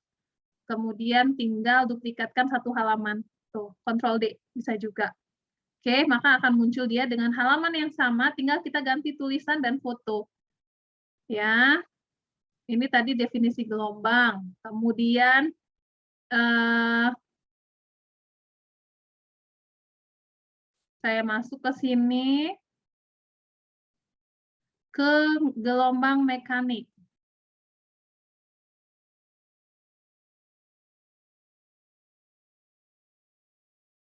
kemudian tinggal duplikatkan satu halaman. Tuh, Ctrl D bisa juga. Oke, maka akan muncul dia dengan halaman yang sama, tinggal kita ganti tulisan dan foto. Ya, ini tadi definisi gelombang. Kemudian saya masuk ke sini ke gelombang mekanik.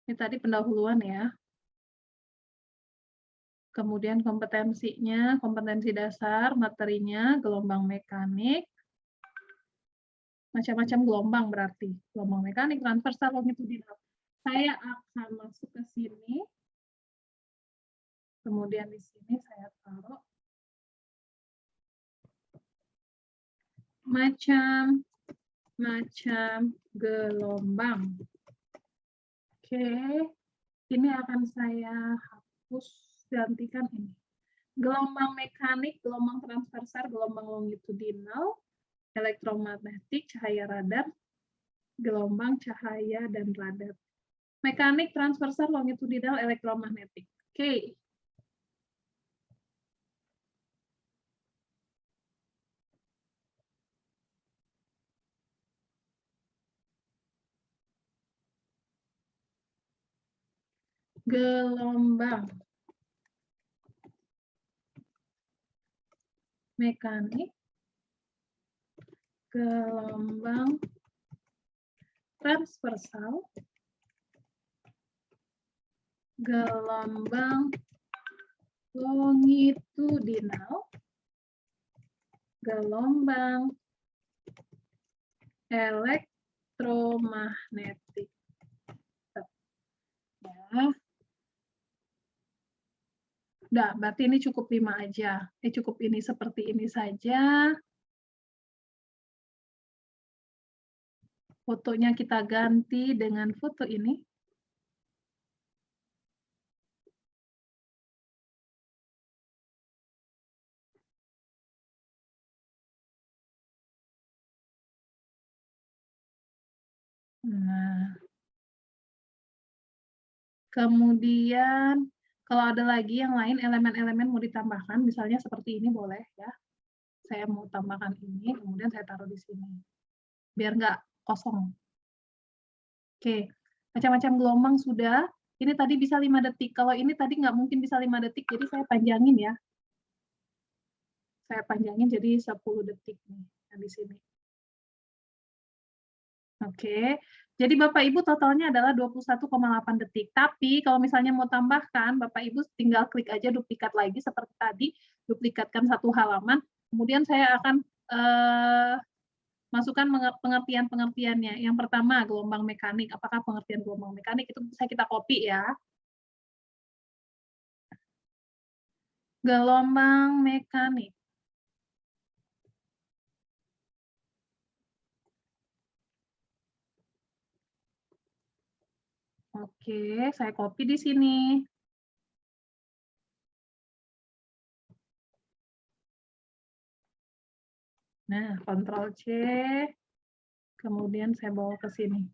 Ini tadi pendahuluan ya. Kemudian kompetensinya, kompetensi dasar, materinya, gelombang mekanik, macam-macam gelombang berarti. Gelombang mekanik, transversal, longitudinal. Saya akan masuk ke sini. Kemudian di sini saya taruh macam gelombang. Oke, ini akan saya hapus, gantikan ini. Gelombang mekanik, gelombang transversal, gelombang longitudinal, elektromagnetik, cahaya radar, gelombang cahaya dan radar. Mekanik, transversal, longitudinal, elektromagnetik. Oke. Gelombang mekanik, gelombang transversal, gelombang longitudinal, gelombang elektromagnetik. Ya. Udah, berarti ini cukup 5 aja. Cukup ini seperti ini saja. Fotonya kita ganti dengan foto ini. Nah. Kemudian kalau ada lagi yang lain elemen-elemen mau ditambahkan, misalnya seperti ini boleh ya. Saya mau tambahkan ini, kemudian saya taruh di sini. Biar nggak kosong. Oke, macam-macam gelombang sudah. Ini tadi bisa 5 detik. Kalau ini tadi nggak mungkin bisa 5 detik, jadi saya panjangin ya. Saya panjangin jadi 10 detik nih di sini. Oke, jadi Bapak Ibu totalnya adalah 21,8 detik. Tapi kalau misalnya mau tambahkan, Bapak Ibu tinggal klik aja duplikat lagi seperti tadi, duplikatkan satu halaman, kemudian saya akan masukkan pengertian-pengertiannya. Yang pertama, gelombang mekanik. Apakah pengertian gelombang mekanik itu bisa kita copy ya. Gelombang mekanik. Oke, saya copy di sini. Nah, Ctrl C, kemudian saya bawa ke sini.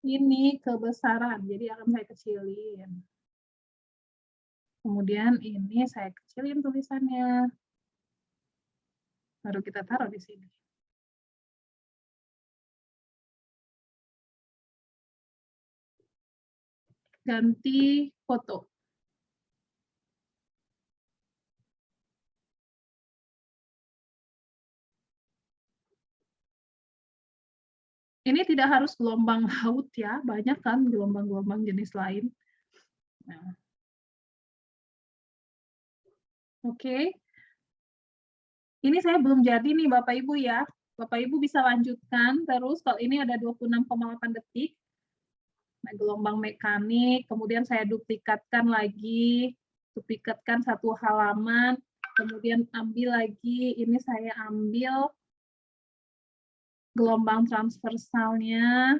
Ini kebesaran, jadi akan saya kecilin. Kemudian ini saya kecilin tulisannya. Baru kita taruh di sini. Ganti foto. Ini tidak harus gelombang laut ya, banyak kan gelombang-gelombang jenis lain. Nah. Oke. Ini saya belum jadi nih Bapak Ibu ya. Bapak Ibu bisa lanjutkan terus, kalau ini ada 26,8 detik. Nah, gelombang mekanik, kemudian saya duplikatkan lagi, duplikatkan satu halaman, kemudian ambil lagi, ini saya ambil gelombang transversalnya.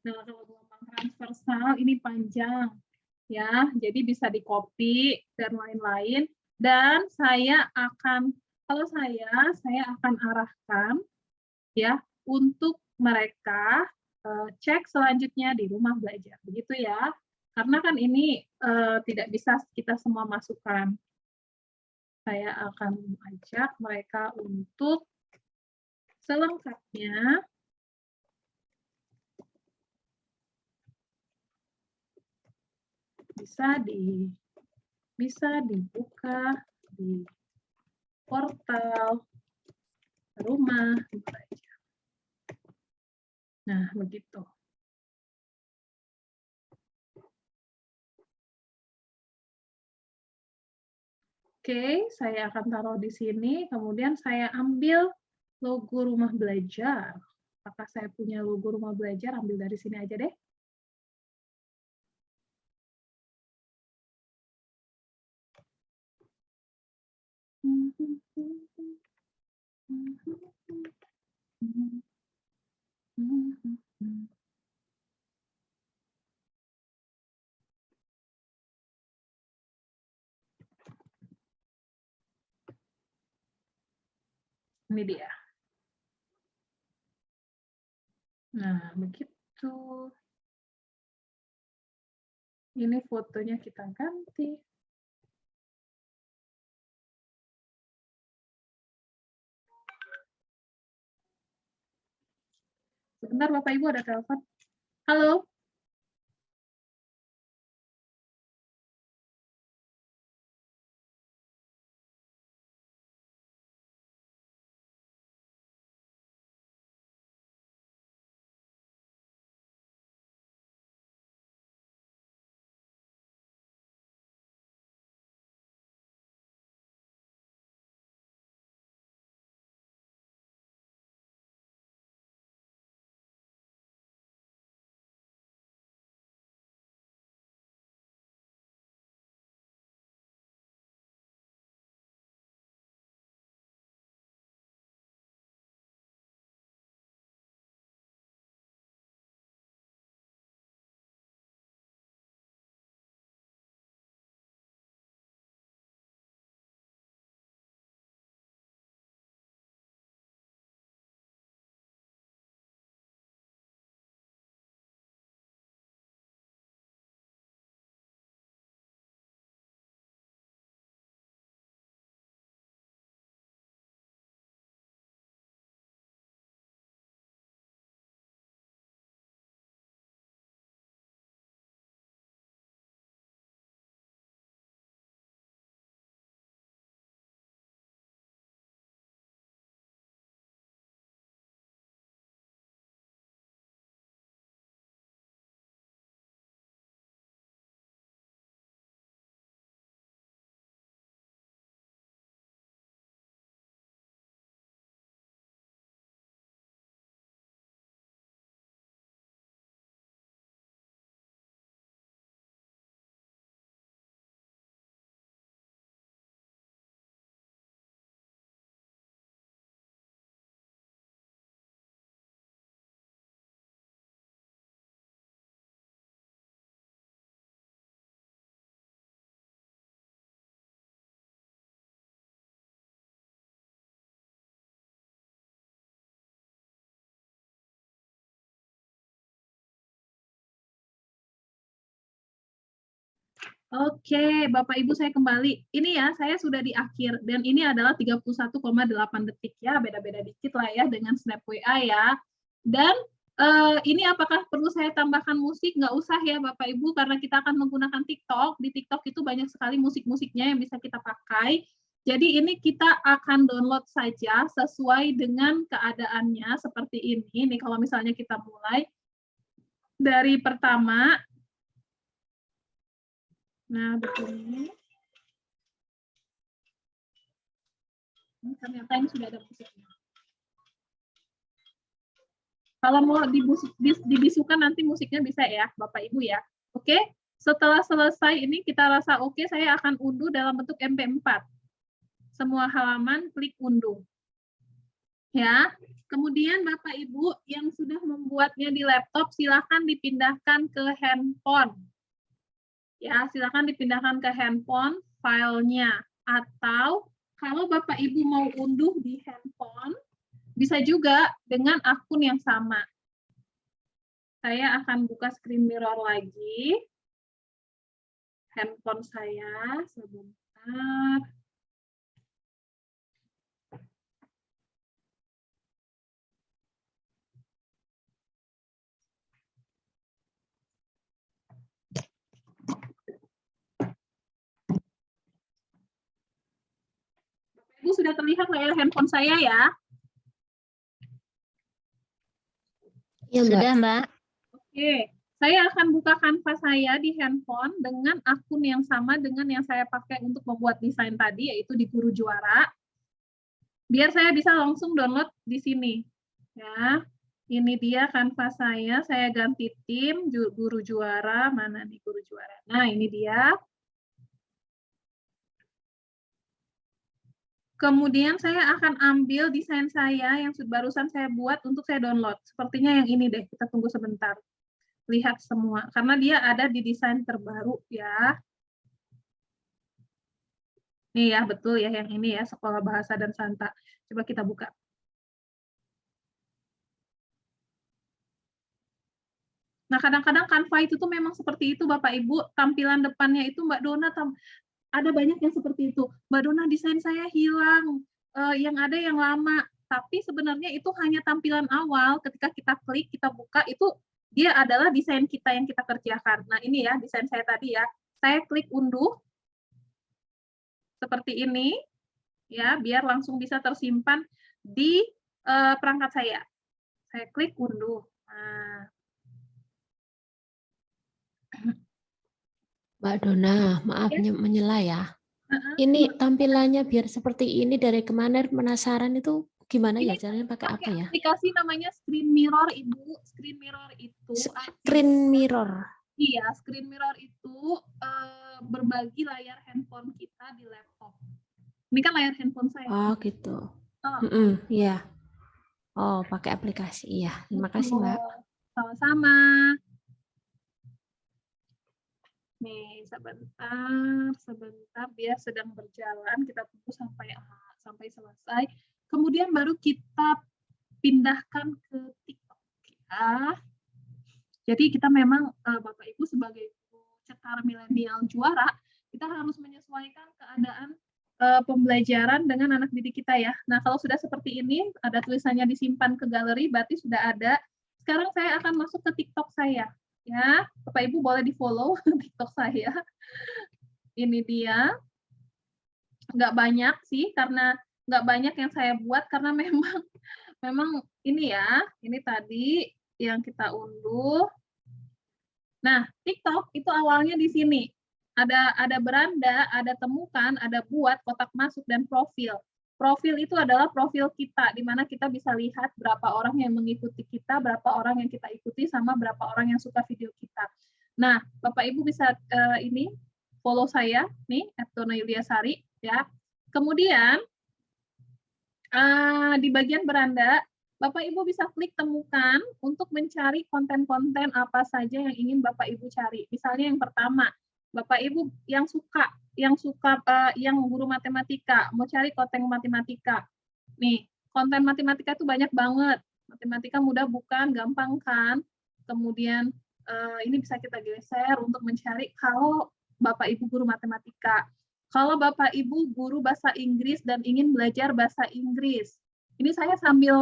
Nah, kalau gelombang transversal ini panjang, ya, jadi bisa di-copy dan lain-lain. Dan saya akan, kalau saya akan arahkan, ya, untuk mereka cek selanjutnya di rumah belajar, begitu ya. Karena kan ini tidak bisa kita semua masukkan. Saya akan ajak mereka untuk selengkapnya bisa dibuka di portal rumah belajar. Nah, begitu. Oke, saya akan taruh di sini, kemudian saya ambil logo rumah belajar. Apakah saya punya logo rumah belajar? Ambil dari sini aja deh. Ini dia. Nah, begitu. Ini fotonya kita ganti. Sebentar, Bapak Ibu ada telepon. Halo? Oke, Bapak Ibu saya kembali. Ini ya, saya sudah di akhir dan ini adalah 31,8 detik ya, beda-beda dikit lah ya dengan Snap WA ya. Dan ini apakah perlu saya tambahkan musik? Nggak usah ya Bapak Ibu, karena kita akan menggunakan TikTok. Di TikTok itu banyak sekali musik-musiknya yang bisa kita pakai. Jadi ini kita akan download saja sesuai dengan keadaannya seperti ini. Nih kalau misalnya kita mulai dari pertama. Nah, begini. Ternyata ini sudah ada musiknya. Kalau mau dibisukan nanti musiknya bisa ya, Bapak Ibu ya. Oke, setelah selesai ini kita rasa oke, saya akan unduh dalam bentuk MP4. Semua halaman klik unduh. Ya, kemudian Bapak Ibu yang sudah membuatnya di laptop silakan dipindahkan ke handphone. Ya, silakan dipindahkan ke handphone filenya. Atau kalau Bapak Ibu mau unduh di handphone, bisa juga dengan akun yang sama. Saya akan buka screen mirror lagi. Handphone saya, sebentar. Ibu sudah terlihat layar handphone saya ya? Ya, sudah, Mbak. Oke, saya akan buka kanva saya di handphone dengan akun yang sama dengan yang saya pakai untuk membuat desain tadi, yaitu di Guru Juara. Biar saya bisa langsung download di sini. Ya, ini dia kanva saya ganti tim, Guru Juara, mana nih Guru Juara? Nah, ini dia. Kemudian saya akan ambil desain saya yang barusan saya buat untuk saya download. Sepertinya yang ini deh, kita tunggu sebentar. Lihat semua, karena dia ada di desain terbaru ya. Nih ya, betul ya yang ini ya, Sekolah Bahasa dan Santa. Coba kita buka. Nah, kadang-kadang Canva itu tuh memang seperti itu, Bapak Ibu. Tampilan depannya itu Mbak Dona, ada banyak yang seperti itu. Mbak Dona, desain saya hilang. Yang ada yang lama. Tapi sebenarnya itu hanya tampilan awal. Ketika kita klik, kita buka, itu dia adalah desain kita yang kita kerjakan. Nah, ini ya, desain saya tadi ya. Saya klik unduh. Seperti ini. Ya, biar langsung bisa tersimpan di perangkat saya. Saya klik unduh. Nah. Mbak Dona, maaf menyela ya. Ini tampilannya biar seperti ini dari kemarin, penasaran itu gimana ya caranya, pakai apa ya? Aplikasi namanya Screen Mirror, Ibu. Screen Mirror itu Screen Mirror. Iya, Screen Mirror itu berbagi layar handphone kita di laptop. Ini kan layar handphone saya. Oh, gitu. Iya. Oh, pakai aplikasi. Iya. Terima kasih, Mbak. Sama-sama. Nih, sebentar dia sedang berjalan, kita tunggu sampai selesai. Kemudian baru kita pindahkan ke TikTok ya. Jadi kita memang Bapak Ibu sebagai Cekar Milenial Juara, kita harus menyesuaikan keadaan pembelajaran dengan anak didik kita ya. Nah, kalau sudah seperti ini, ada tulisannya disimpan ke galeri, berarti sudah ada. Sekarang saya akan masuk ke TikTok saya. Ya, Bapak Ibu boleh di-follow TikTok saya. Ini dia. Nggak banyak sih, karena nggak banyak yang saya buat, karena memang ini ya, ini tadi yang kita unduh. Nah, TikTok itu awalnya di sini. Ada beranda, ada temukan, ada buat, kotak masuk, dan profil. Profil itu adalah profil kita, di mana kita bisa lihat berapa orang yang mengikuti kita, berapa orang yang kita ikuti, sama berapa orang yang suka video kita. Nah, Bapak Ibu bisa ini follow saya nih @donayuliasari ya. Kemudian di bagian beranda, Bapak Ibu bisa klik temukan untuk mencari konten-konten apa saja yang ingin Bapak Ibu cari. Misalnya yang pertama, Bapak Ibu yang guru matematika, mau cari konten matematika. Nih, konten matematika itu banyak banget. Matematika mudah bukan, gampang kan? Kemudian ini bisa kita geser untuk mencari kalau Bapak Ibu guru matematika. Kalau Bapak Ibu guru bahasa Inggris dan ingin belajar bahasa Inggris. Ini saya sambil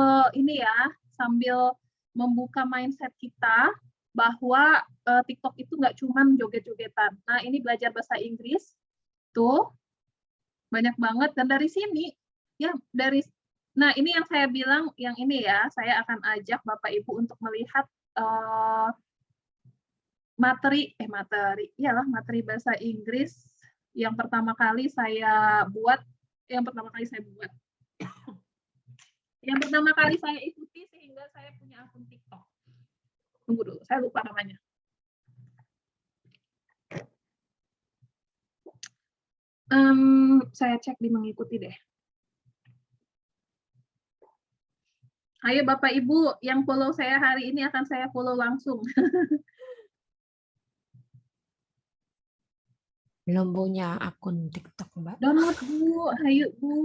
membuka mindset kita bahwa TikTok itu nggak cuma joget-jogetan. Nah, ini belajar bahasa Inggris. Tuh, banyak banget. Dan dari sini, ya nah ini yang saya bilang, yang ini ya, saya akan ajak Bapak Ibu untuk melihat materi bahasa Inggris yang pertama kali saya buat, yang pertama kali saya ikuti sehingga saya punya akun TikTok. Tunggu dulu, saya lupa namanya. Saya cek di mengikuti deh. Ayo Bapak Ibu, yang follow saya hari ini akan saya follow langsung. Belum punya akun TikTok, Mbak. Download Bu, ayo Bu.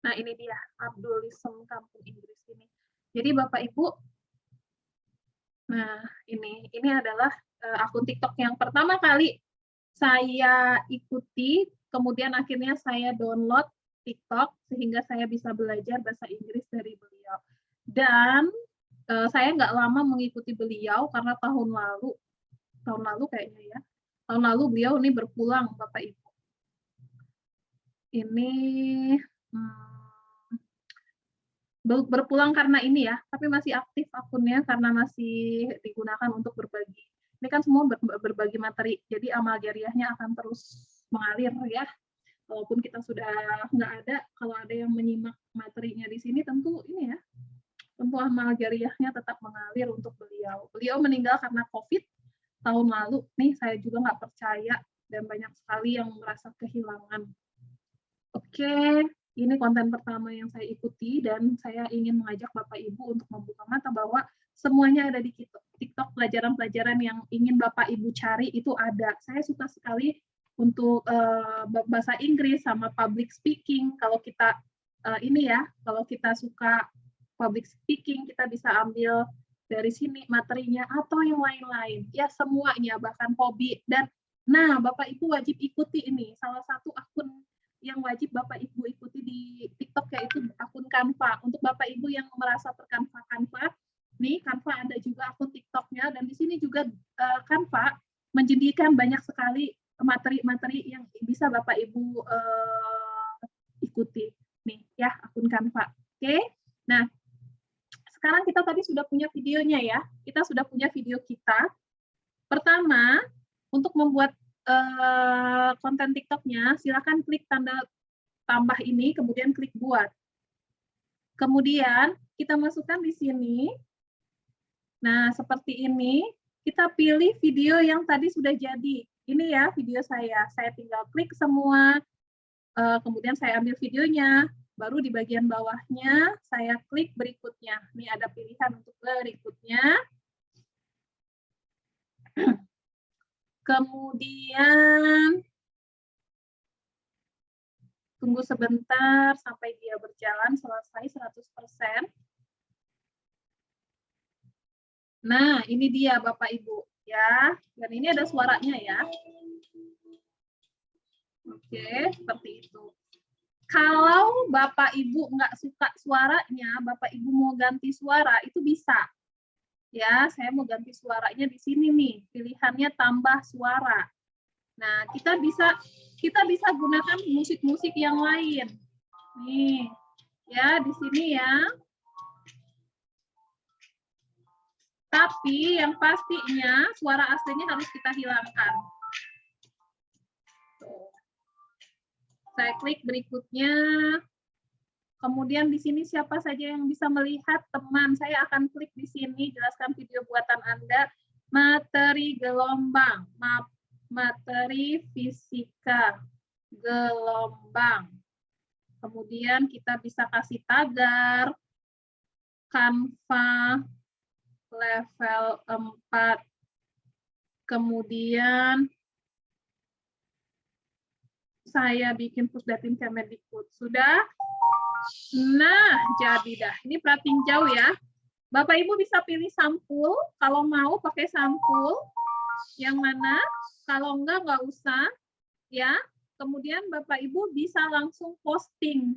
Nah ini dia, Abdulism Kampung Inggris ini. Jadi Bapak Ibu, nah ini adalah akun TikTok yang pertama kali saya ikuti, kemudian akhirnya saya download TikTok sehingga saya bisa belajar bahasa Inggris dari beliau. Dan saya nggak lama mengikuti beliau karena tahun lalu kayaknya ya, tahun lalu beliau ini berpulang Bapak Ibu. Ini berpulang karena ini ya, tapi masih aktif akunnya karena masih digunakan untuk berbagi. Ini kan semua berbagi materi, jadi amal jariahnya akan terus mengalir ya. Walaupun kita sudah nggak ada, kalau ada yang menyimak materinya di sini, tentu ini ya, tentu amal jariahnya tetap mengalir untuk beliau. Beliau meninggal karena COVID tahun lalu. Nih saya juga nggak percaya dan banyak sekali yang merasa kehilangan. Oke, ini konten pertama yang saya ikuti dan saya ingin mengajak Bapak Ibu untuk membuka mata bahwa semuanya ada di TikTok. Pelajaran-pelajaran yang ingin Bapak Ibu cari itu ada. Saya suka sekali untuk bahasa Inggris sama public speaking. Kalau kita kalau kita suka public speaking, kita bisa ambil dari sini materinya atau yang lain-lain. Ya semuanya, bahkan hobi. Dan nah Bapak Ibu wajib ikuti ini. Salah satu akun yang wajib Bapak Ibu ikuti di TikTok yaitu akun Canva. Untuk Bapak Ibu yang merasa Canva, nih Canva ada juga akun TikToknya, dan di sini juga Canva menjadikan banyak sekali materi-materi yang bisa Bapak Ibu ikuti. Nih ya, akun Canva. Oke. Nah, sekarang kita tadi sudah punya videonya ya. Kita sudah punya video kita. Pertama, untuk membuat konten TikToknya, silakan klik tanda tambah ini, kemudian klik buat. Kemudian kita masukkan di sini. Nah, seperti ini. Kita pilih video yang tadi sudah jadi. Ini ya video saya. Saya tinggal klik semua. Kemudian saya ambil videonya. Baru di bagian bawahnya saya klik berikutnya. Ini ada pilihan untuk berikutnya. Kemudian tunggu sebentar sampai dia berjalan selesai 100%. Nah, ini dia Bapak Ibu ya. Dan ini ada suaranya ya. Oke, seperti itu. Kalau Bapak Ibu nggak suka suaranya, Bapak Ibu mau ganti suara, itu bisa. Ya, saya mau ganti suaranya di sini nih. Pilihannya tambah suara. Nah, kita bisa gunakan musik-musik yang lain. Nih, ya di sini ya. Tapi yang pastinya suara aslinya harus kita hilangkan. Tuh. Saya klik berikutnya. Kemudian di sini siapa saja yang bisa melihat teman, saya akan klik di sini, jelaskan video buatan Anda, materi gelombang, materi fisika, gelombang. Kemudian kita bisa kasih tagar, Canva, level 4, kemudian saya bikin Pusdatin Kemendikbud. Sudah? Nah, jadi dah. Ini perhatiin jauh ya. Bapak Ibu bisa pilih sampul. Kalau mau pakai sampul. Yang mana? Kalau enggak usah. Ya. Kemudian Bapak Ibu bisa langsung posting.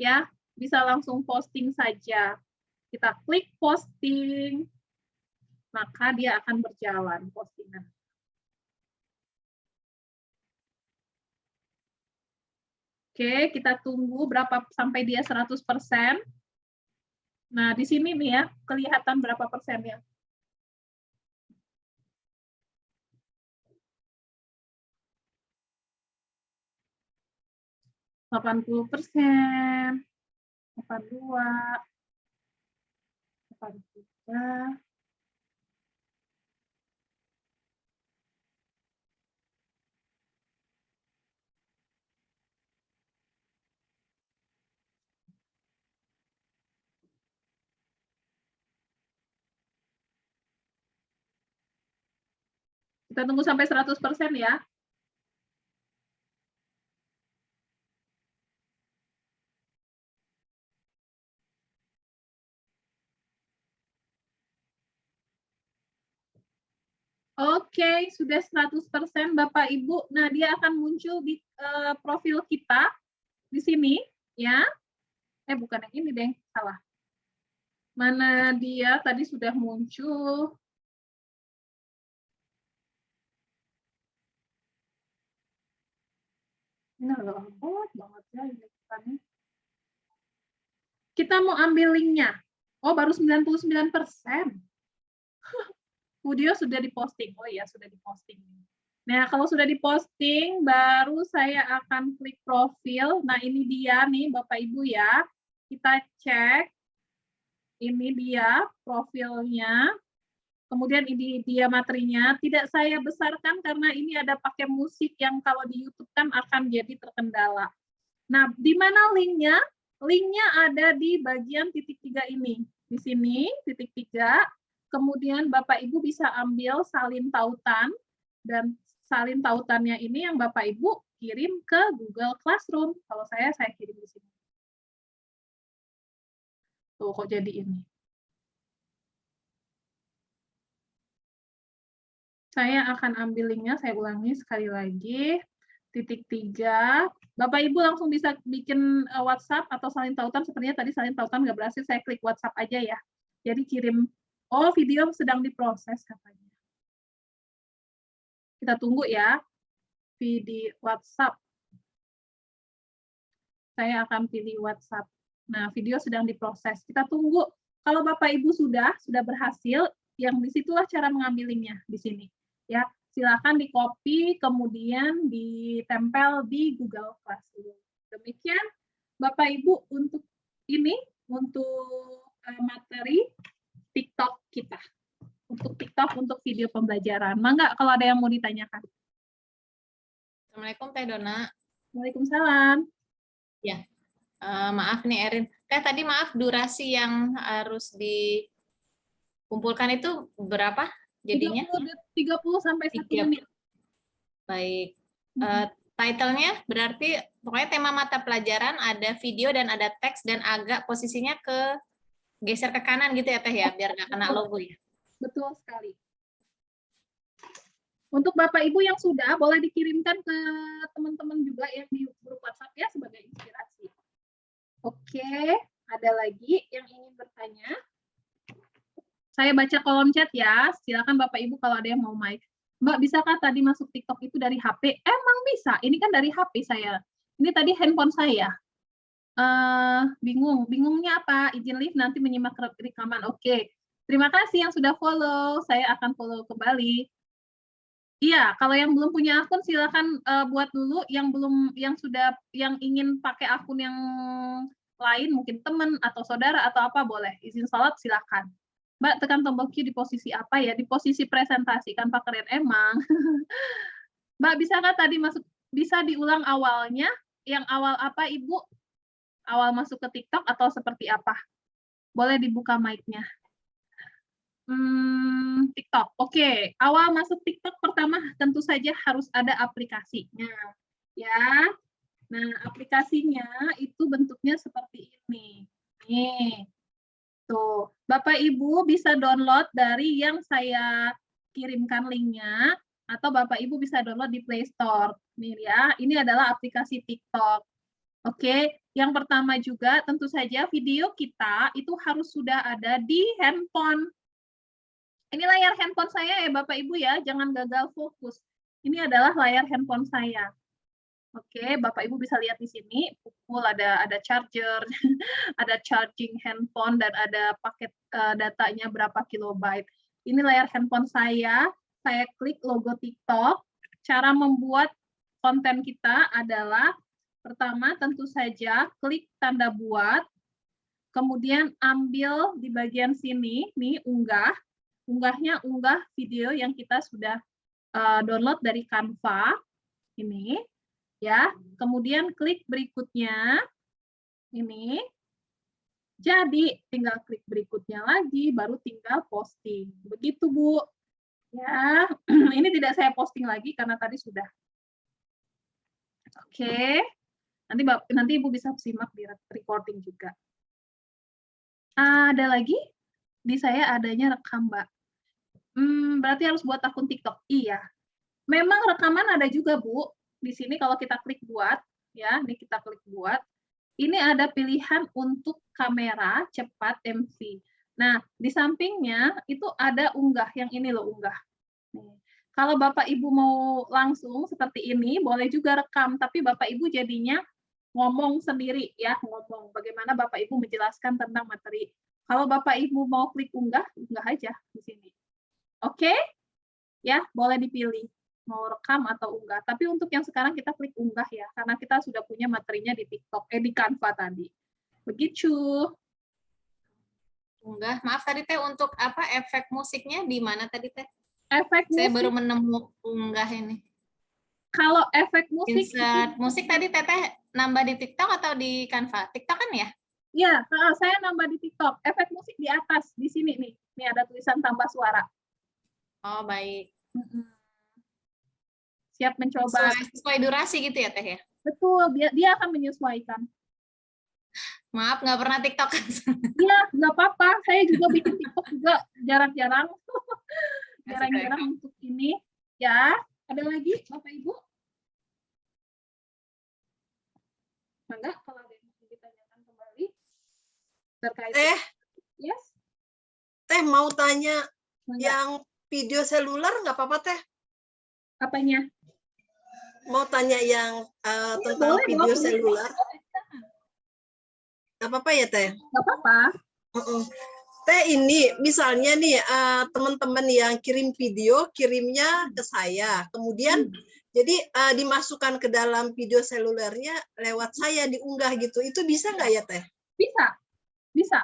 Ya, bisa langsung posting saja. Kita klik posting. Maka dia akan berjalan postingan. Oke, kita tunggu berapa sampai dia 100%. Nah, di sini nih ya, kelihatan berapa persennya. %80, 82, 83. Kita tunggu sampai 100% ya. Oke, sudah 100% Bapak Ibu. Nah, dia akan muncul di profil kita di sini ya. Bukan yang ini, Deng. Salah. Mana dia tadi sudah muncul. Nah, lembut banget ya ini bukannya. Kita mau ambil linknya. Oh, baru 99%. Video sudah diposting. Oh iya, sudah diposting. Nah, kalau sudah diposting, baru saya akan klik profil. Nah, ini dia nih, Bapak Ibu ya. Kita cek. Ini dia profilnya. Kemudian ini dia materinya. Tidak saya besarkan karena ini ada pakai musik yang kalau di YouTube kan akan jadi terkendala. Nah, di mana linknya? Linknya ada di bagian titik 3 ini. Di sini, titik 3. Kemudian Bapak Ibu bisa ambil salin tautan. Dan salin tautannya ini yang Bapak Ibu kirim ke Google Classroom. Kalau saya kirim di sini. Tuh, kok jadi ini. Saya akan ambil linknya, saya ulangi sekali lagi. Titik 3. Bapak Ibu langsung bisa bikin WhatsApp atau salin tautan. Sepertinya tadi salin tautan nggak berhasil, saya klik WhatsApp aja ya. Jadi kirim, oh video sedang diproses katanya. Kita tunggu ya, video WhatsApp. Saya akan pilih WhatsApp. Nah, video sedang diproses. Kita tunggu. Kalau Bapak Ibu sudah berhasil, yang disitulah cara mengambil linknya di sini. Ya, silakan di-copy, kemudian ditempel di Google Classroom. Demikian, Bapak Ibu, untuk ini, untuk materi TikTok kita. Untuk TikTok, untuk video pembelajaran. Mangga kalau ada yang mau ditanyakan. Assalamualaikum Teh Dona. Waalaikumsalam. Ya, maaf nih Erin. Teh tadi maaf durasi yang harus dikumpulkan itu berapa jadinya? 30 sampai 1 menit. Baik. Title-nya berarti pokoknya tema mata pelajaran ada video dan ada teks dan agak posisinya geser ke kanan gitu ya Teh ya, biar nggak kena logo ya. Betul sekali. Untuk Bapak Ibu yang sudah, boleh dikirimkan ke teman-teman juga yang di grup WhatsApp ya sebagai inspirasi. Oke, ada lagi yang ingin bertanya? Saya baca kolom chat ya, silakan Bapak Ibu kalau ada yang mau mic. Mbak, bisakah tadi masuk TikTok itu dari HP? Emang bisa, ini kan dari HP saya. Ini tadi handphone saya. Bingungnya apa? Izin live nanti menyimak rekaman. Oke, terima kasih yang sudah follow, saya akan follow kembali. Iya, kalau yang belum punya akun silakan buat dulu. Yang ingin pakai akun yang lain, mungkin teman atau saudara atau apa boleh. Izin sholat silakan. Mbak, tekan tombol Q di posisi apa ya? Di posisi presentasi, kan Pak keren emang. Mbak, bisakah tadi bisa diulang awalnya? Yang awal apa Ibu? Awal masuk ke TikTok atau seperti apa? Boleh dibuka mic-nya. TikTok. Oke, awal masuk TikTok pertama tentu saja harus ada aplikasinya. Ya. Nah, aplikasinya itu bentuknya seperti ini. Nih. Tuh, Bapak Ibu bisa download dari yang saya kirimkan linknya, atau Bapak Ibu bisa download di Play Store. Nih ya, ini adalah aplikasi TikTok. Oke, yang pertama juga tentu saja video kita itu harus sudah ada di handphone. Ini layar handphone saya ya Bapak Ibu ya, jangan gagal fokus. Ini adalah layar handphone saya. Oke, Bapak Ibu bisa lihat di sini, pukul ada charger, ada charging handphone, dan ada paket datanya berapa kilobyte. Ini layar handphone saya klik logo TikTok. Cara membuat konten kita adalah, pertama tentu saja klik tanda buat, kemudian ambil di bagian sini, nih unggah. Unggahnya unggah video yang kita sudah download dari Canva, ini. Ya, kemudian klik berikutnya, ini. Jadi, tinggal klik berikutnya lagi, baru tinggal posting. Begitu, Bu. Ya, ini tidak saya posting lagi karena tadi sudah. Oke, nanti Ibu bisa simak di recording juga. Ada lagi? Di saya adanya rekam, Mbak. Berarti harus buat akun TikTok. Iya. Memang rekaman ada juga, Bu. Di sini kalau kita klik buat, ya, ini kita klik buat, ini ada pilihan untuk kamera cepat MV. Nah, di sampingnya itu ada unggah, yang ini loh, unggah. Nih. Kalau Bapak Ibu mau langsung seperti ini, boleh juga rekam, tapi Bapak Ibu jadinya ngomong sendiri, ya, ngomong. Bagaimana Bapak Ibu menjelaskan tentang materi. Kalau Bapak Ibu mau klik unggah, unggah aja di sini. Oke? Ya, boleh dipilih mau rekam atau unggah. Tapi untuk yang sekarang kita klik unggah ya, karena kita sudah punya materinya di TikTok, di Canva tadi. Begitu. Unggah. Maaf tadi Teh, untuk apa efek musiknya di mana tadi Teh? Efek Saya musik, baru menemu unggah ini. kalau efek musik, Insert musik tadi Teteh nambah di TikTok atau di Canva? TikTok kan ya? ya, saya nambah di TikTok. Efek musik di atas, di sini nih. Ini ada tulisan tambah suara. Oh, baik. Siap mencoba. Sesuai durasi gitu ya Teh ya? Betul, dia akan menyesuaikan. Maaf, nggak pernah TikTok. Iya, nggak apa-apa. Saya juga bikin TikTok juga jarang-jarang. Jarang-jarang untuk ini. Ya, ada lagi Bapak Ibu? Enggak, kalau ada yang mau ditanyakan kembali terkait. Yes. Teh mau tanya yang video seluler nggak apa-apa Teh? Apanya? Mau tanya yang tentang video seluler. Nggak apa-apa ya Teh? Nggak apa-apa. Teh, ini misalnya nih teman-teman yang kirim video, kirimnya ke saya. Kemudian jadi dimasukkan ke dalam video selulernya lewat saya, diunggah gitu. Itu bisa nggak ya Teh? Bisa. Bisa.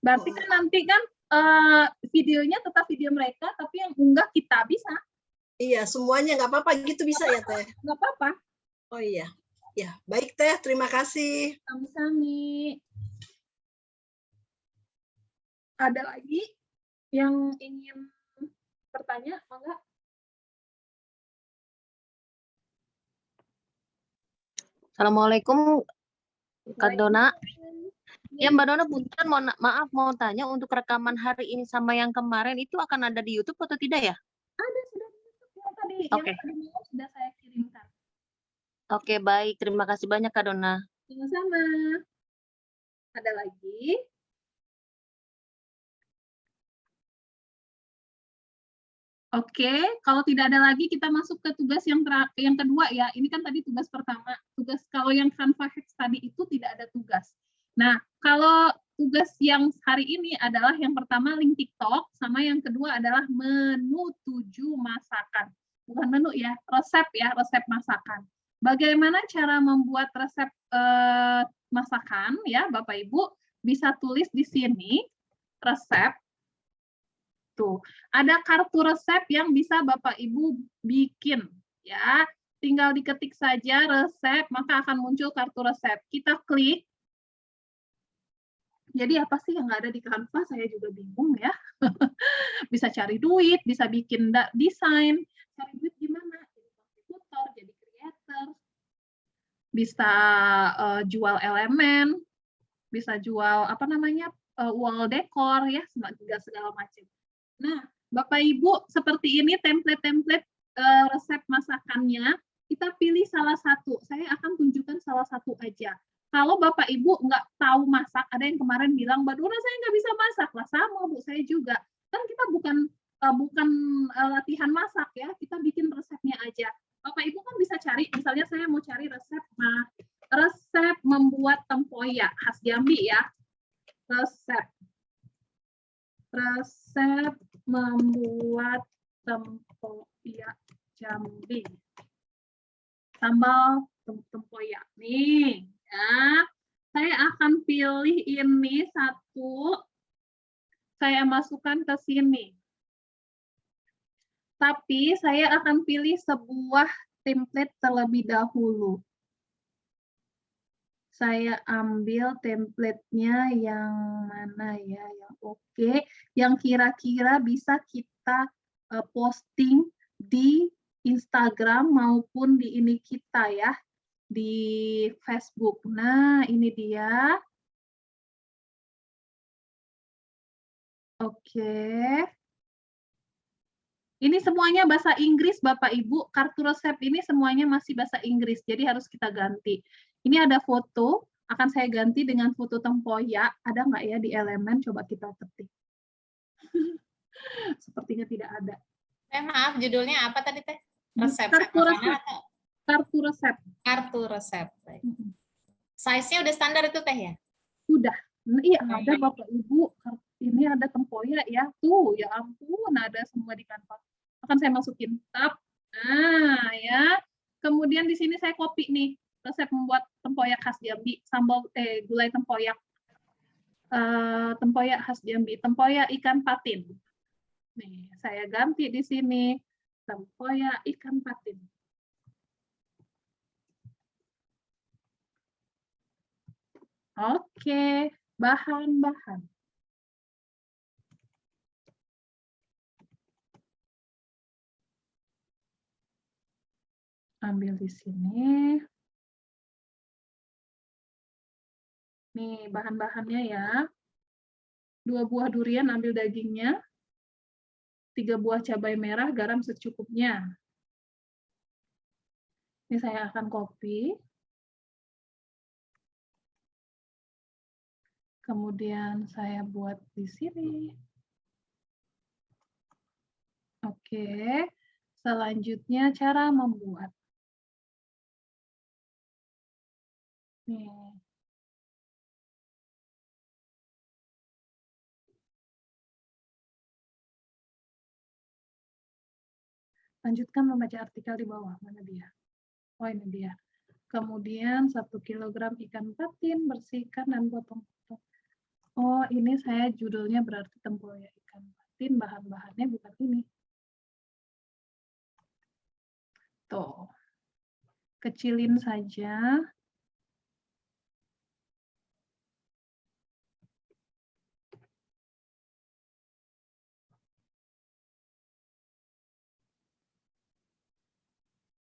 Berarti kan nanti kan videonya tetap video mereka, tapi yang unggah kita bisa. Iya, semuanya nggak apa-apa gitu bisa ya Teh? Nggak apa-apa. Oh iya. Ya, baik Teh, terima kasih. Sami-sami. Ada lagi yang ingin bertanya, enggak? Assalamualaikum Kak Dona. Ya Mbak Dona, punten, maaf mau tanya, untuk rekaman hari ini sama yang kemarin itu akan ada di YouTube atau tidak ya? Ada, sudah di YouTube yang tadi. Oke. Yang tadi malam sudah saya kirimkan. Oke, baik. Terima kasih banyak Kak Dona. Sama-sama. Ada lagi? Oke, kalau tidak ada lagi kita masuk ke tugas yang kedua ya. Ini kan tadi tugas pertama. Tugas kalau yang Canva Hacks tadi itu tidak ada tugas. Nah, kalau tugas yang hari ini adalah yang pertama link TikTok, sama yang kedua adalah menu 7 masakan. Bukan menu ya, resep masakan. Bagaimana cara membuat resep masakan ya, Bapak Ibu bisa tulis di sini resep. Tuh, ada kartu resep yang bisa Bapak Ibu bikin ya. Tinggal diketik saja resep, maka akan muncul kartu resep. Kita klik. Jadi apa sih yang nggak ada di Canva? Saya juga bingung ya. Bisa cari duit, bisa bikin desain. Cari duit gimana? Jadi kontributor, jadi creator. Bisa jual elemen, bisa jual apa namanya wall decor ya, segala macam. Nah, Bapak Ibu seperti ini template-template resep masakannya. Kita pilih salah satu. Saya akan tunjukkan salah satu aja. Kalau Bapak Ibu nggak tahu masak, ada yang kemarin bilang, Mbak Dona saya nggak bisa masak. Lah sama Bu, saya juga. Kan kita bukan latihan masak ya, kita bikin resepnya aja. Bapak Ibu kan bisa bisa cari, misalnya saya mau cari resep membuat tempoyak khas Jambi ya. Resep membuat tempoyak Jambi. Sambal tempoyak nih ya. Saya akan pilih ini satu, saya masukkan ke sini. Tapi saya akan pilih sebuah template terlebih dahulu. Saya ambil template-nya yang mana ya, yang oke, yang kira-kira bisa kita posting di Instagram maupun di ini kita ya, di Facebook. Nah, ini dia. Oke. Ini semuanya bahasa Inggris, Bapak Ibu. Kartu resep ini semuanya masih bahasa Inggris, jadi harus kita ganti. Ini ada foto, akan saya ganti dengan foto tempoyak. Ada nggak ya di elemen? Coba kita ketik. Sepertinya tidak ada. Maaf, judulnya apa tadi Teh? Resep. Kartu resep. Kartu resep. Kartu resep. Size-nya udah standar itu Teh ya? Sudah. Iya, ada Bapak Ibu. Ini ada tempoyak ya. Tuh, ya ampun, ada semua di Canva. Akan saya masukin tab. Nah, ya. Kemudian di sini saya copy nih resep membuat tempoyak khas Jambi, gulai tempoyak. Tempoyak khas Jambi, tempoyak ikan patin. Nih, saya ganti di sini tempoyak ikan patin. Oke, bahan-bahan. Ambil di sini. Nih, bahan-bahannya ya. 2 buah durian, ambil dagingnya. 3 buah cabai merah, garam secukupnya. Ini saya akan copy. Kemudian saya buat di sini. Oke. Selanjutnya cara membuat. Nih. Lanjutkan membaca artikel di bawah. Mana dia? Oh, ini dia. Kemudian 1 kg ikan patin, bersihkan dan potong-potong. Oh, ini saya judulnya berarti tempoyak ikan patin, bahan-bahannya bukan ini. Tuh. Kecilin saja.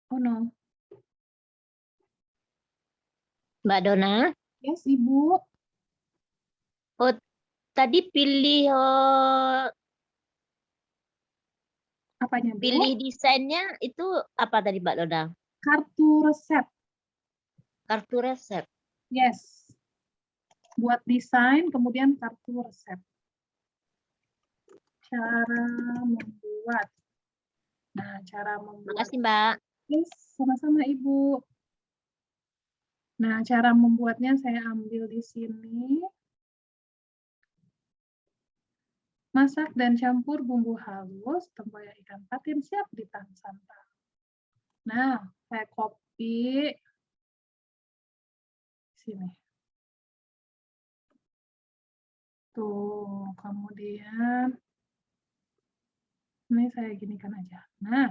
Oh no. Mbak Dona. Yes, Ibu. Oh, tadi pilih Apanya, Bu? pilih desainnya itu apa tadi Mbak Dona? Kartu resep. Kartu resep. Yes. Buat desain, kemudian kartu resep. Cara membuat. Nah, cara membuat. Makasih, Mbak. Yes, sama-sama Ibu. Nah, cara membuatnya saya ambil di sini. Masak dan campur bumbu halus, tempoyak ikan patin siap ditahan santan. Nah, saya copy sini. Tuh, kemudian ini saya ginikan aja. Nah,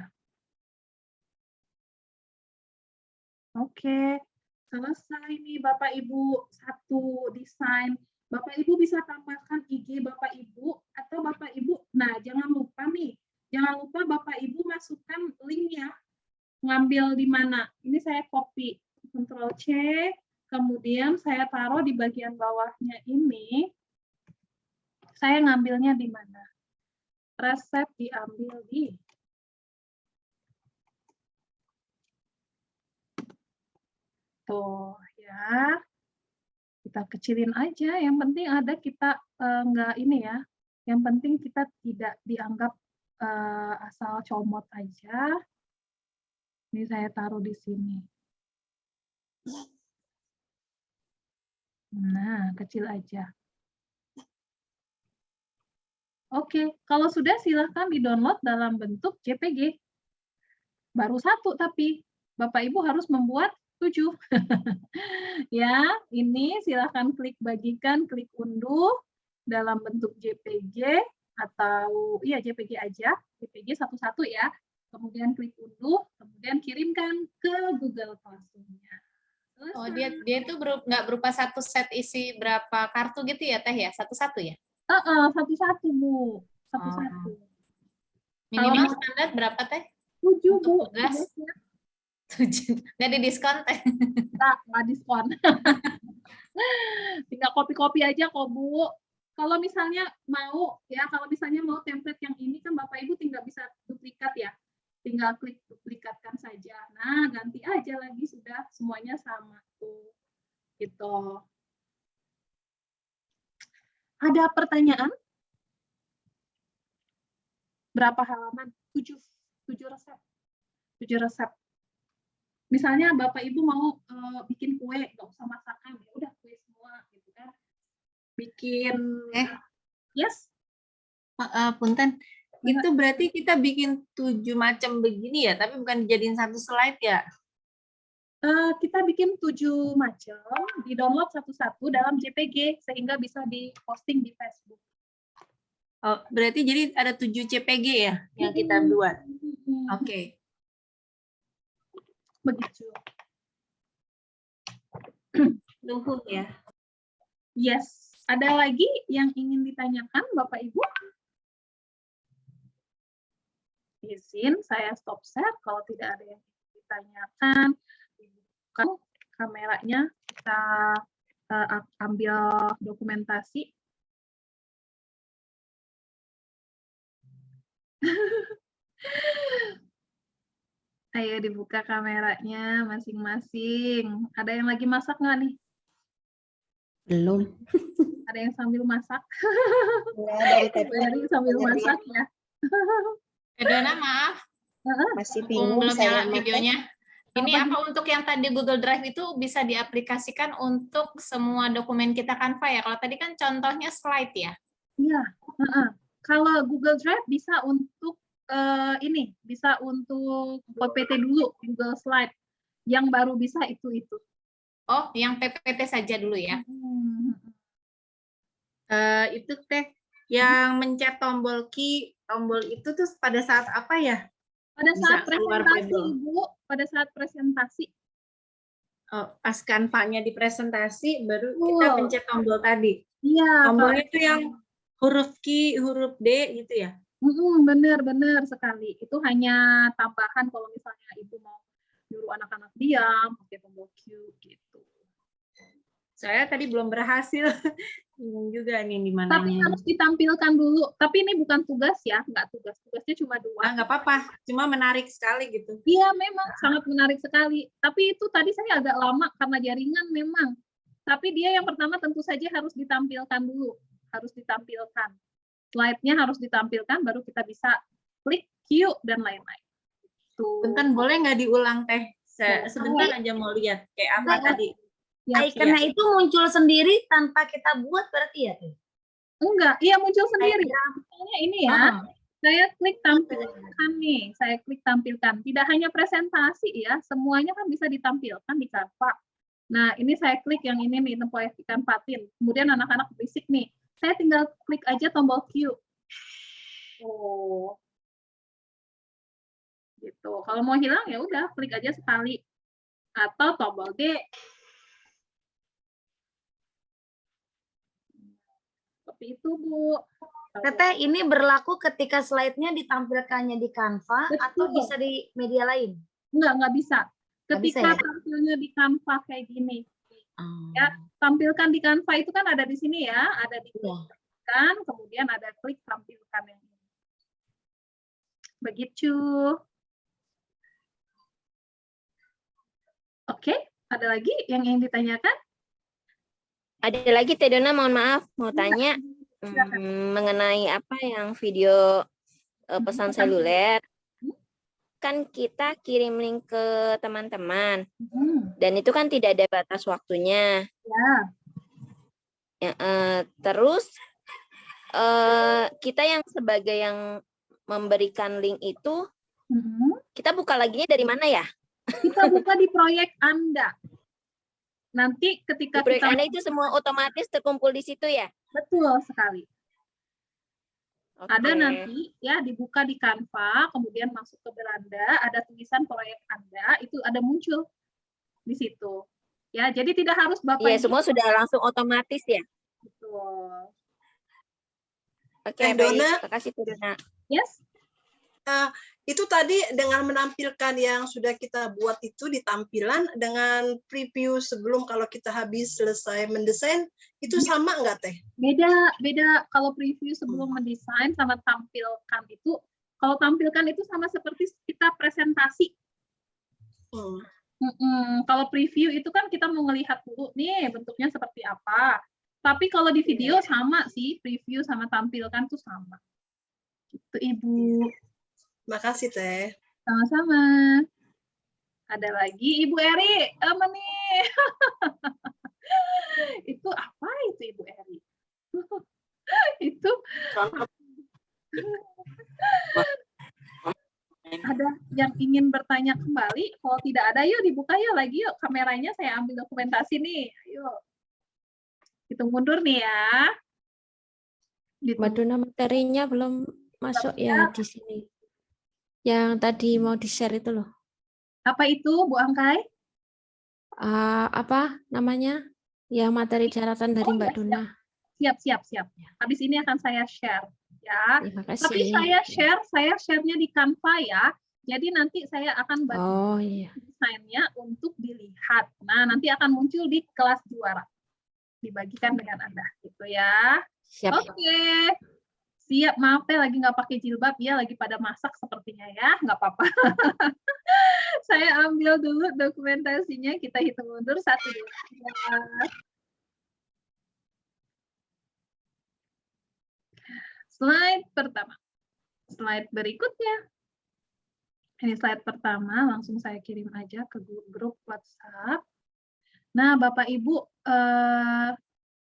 oke. Selesai nih Bapak Ibu, satu desain. Bapak Ibu bisa tambahkan IG Bapak Ibu atau Bapak Ibu. Nah, jangan lupa nih. Jangan lupa Bapak Ibu masukkan linknya. Ngambil di mana? Ini saya copy. Ctrl C. Kemudian saya taruh di bagian bawahnya ini. Saya ngambilnya di mana? Resep diambil di tuh ya, kita kecilin aja. Yang penting ada kita nggak ini ya. Yang penting kita tidak dianggap asal comot aja. Ini saya taruh di sini. Nah, kecil aja. Oke, kalau sudah silahkan di-download dalam bentuk JPG. Baru 1 tapi Bapak Ibu harus membuat 7. Ya, ini silahkan klik bagikan, klik unduh dalam bentuk JPG atau iya JPG aja, JPG satu-satu ya. Kemudian klik unduh, kemudian kirimkan ke Google Classroom-nya. Oh, dia itu nggak berupa satu set isi berapa kartu gitu ya, Teh ya? Satu-satu ya? Satu-satu, Bu. Satu-satu. Minimal standar berapa, Teh? 7, Bu. Tugas? 7. Nggak di diskon, Teh? Nggak diskon. Tinggal copy-copy aja kok, Bu. Kalau misalnya mau, ya, kalau misalnya mau template yang ini kan Bapak Ibu tinggal bisa duplikat ya. Tinggal klik duplikatkan saja. Nah, ganti aja lagi sudah semuanya sama tuh. Gitu. Ada pertanyaan? Berapa halaman? 7 resep. 7 resep. Misalnya Bapak Ibu mau bikin kue, nggak usah masakan, ya udah kue semua gitu kan. Bikin yes. Punten. Itu berarti kita bikin 7 macam begini ya, tapi bukan dijadiin satu slide ya? Kita bikin 7 macam, di-download satu-satu dalam JPG sehingga bisa di-posting di Facebook. Oh, berarti jadi ada 7 JPG ya yang kita buat. Oke. Begitu. Luhur ya. Yes. Ada lagi yang ingin ditanyakan Bapak Ibu? Izin saya stop share kalau tidak ada yang ditanyakan. Dibuka kameranya, kita ambil dokumentasi. Ayo dibuka kameranya masing-masing. Ada yang lagi masak nggak nih? Belum. Ada yang sambil masak? Dari tadi Dari sambil masak ya. Dona, maaf. masih bingung Belum saya nyala videonya. Ini apa untuk yang tadi Google Drive itu bisa diaplikasikan untuk semua dokumen kita Canva ya? Kalau tadi kan contohnya slide ya? Iya. Kalau Google Drive bisa untuk ini, bisa untuk PPT dulu, Google Slide. Yang baru bisa itu. Oh, yang PPT saja dulu ya? Itu Teh, yang mencet tombol key, tombol itu tuh pada saat apa ya? Pada saat Bisa keluar presentasi, bubble. Ibu. Pada saat presentasi. Oh, pas Canva-nya di presentasi, baru kita pencet tombol tadi. Iya. Tombolnya itu yang huruf Q, huruf D gitu ya? Benar sekali. Itu hanya tambahan kalau misalnya Ibu mau nyuruh anak-anak diam, pakai tombol Q gitu. Saya tadi belum berhasil. Bingung juga nih di mana. Tapi harus ditampilkan dulu. Tapi ini bukan tugas ya, nggak tugas. Tugasnya cuma 2. Nggak apa-apa, cuma menarik sekali gitu. Iya, memang sangat menarik sekali. Tapi itu tadi saya agak lama karena jaringan memang. Tapi dia yang pertama tentu saja harus ditampilkan dulu. Harus ditampilkan. Slide-nya harus ditampilkan, baru kita bisa klik Q dan lain-lain. Punten, boleh nggak diulang Teh? Sebentar aja mau lihat kayak apa tadi. Ikonnya itu muncul sendiri tanpa kita buat berarti ya? Enggak, iya muncul sendiri. Misalnya ini ya, saya klik tampilkan nih, saya klik tampilkan. Tidak hanya presentasi ya, semuanya kan bisa ditampilkan di Canva. Nah, ini saya klik yang ini nih, tempohkan patin. Kemudian anak-anak berisik nih, saya tinggal klik aja tombol Q. Oh, gitu. Kalau mau hilang ya udah, klik aja sekali. Atau tombol D. Seperti itu, Bu. Teteh, ini berlaku ketika slide-nya ditampilkannya di Canva atau bisa di media lain? Nggak bisa. Ketika bisa ya? tampilnya di Canva kayak gini. Ya, tampilkan di Canva itu kan ada di sini ya, ada di kan, kemudian ada klik tampilkan yang ini. Begitu. Oke, ada lagi yang ingin ditanyakan? Ada lagi Teh Dona, mohon maaf, mau tanya mengenai apa yang video pesan seluler. kan kita kirim link ke teman-teman. Hmm. Dan itu kan tidak ada batas waktunya. Ya. Ya, terus kita yang sebagai yang memberikan link itu, kita buka laginya dari mana ya? Kita buka di proyek Anda. Nanti ketika Di proyek kita Anda itu semua otomatis terkumpul di situ ya? betul sekali. Oke. Ada nanti ya dibuka di Canva, kemudian masuk ke beranda, ada tulisan proyek Anda, itu ada muncul di situ. Ya, jadi tidak harus Bapak Iya, Ibu. semua sudah langsung otomatis ya? Betul. Oke, Teh baik. Dona. Terima kasih, Teh Dona. Yes. Itu tadi dengan menampilkan yang sudah kita buat itu di tampilan dengan preview sebelum kalau kita habis selesai mendesain, itu sama nggak Teh? Beda kalau preview sebelum mendesain sama tampilkan itu. Kalau tampilkan itu sama seperti kita presentasi. Kalau preview itu kan kita mau ngelihat dulu nih bentuknya seperti apa. Tapi kalau di video sama sih, preview sama tampilkan tuh sama. Gitu Ibu. Makasih Teh. Sama-sama. Ada lagi Ibu Eri, apa nih? Itu apa itu Ibu Eri? Itu ada yang ingin bertanya kembali? Kalau tidak ada, yuk dibuka yuk lagi yuk kameranya. Saya ambil dokumentasi nih. Ayo. Hitung mundur nih ya. Mbak Dona, materinya belum masuk ya di sini. Yang tadi mau di-share itu loh. Apa itu, Bu Angkai? Apa namanya? Yang materi catatan dari Mbak Dona. Siap. Habis ini akan saya share ya. Terima kasih. Tapi saya share-nya di Canva ya. Jadi nanti saya akan bantu desainnya untuk dilihat. Nah, nanti akan muncul di kelas juara. Dibagikan dengan Anda gitu ya. Siap. Oke. Siap, maaf lagi nggak pakai jilbab ya, lagi pada masak sepertinya ya, nggak apa-apa. Saya ambil dulu dokumentasinya, kita hitung mundur 1, 2, 3. Slide pertama. Slide berikutnya. Ini slide pertama, langsung saya kirim aja ke grup WhatsApp. Nah, Bapak Ibu,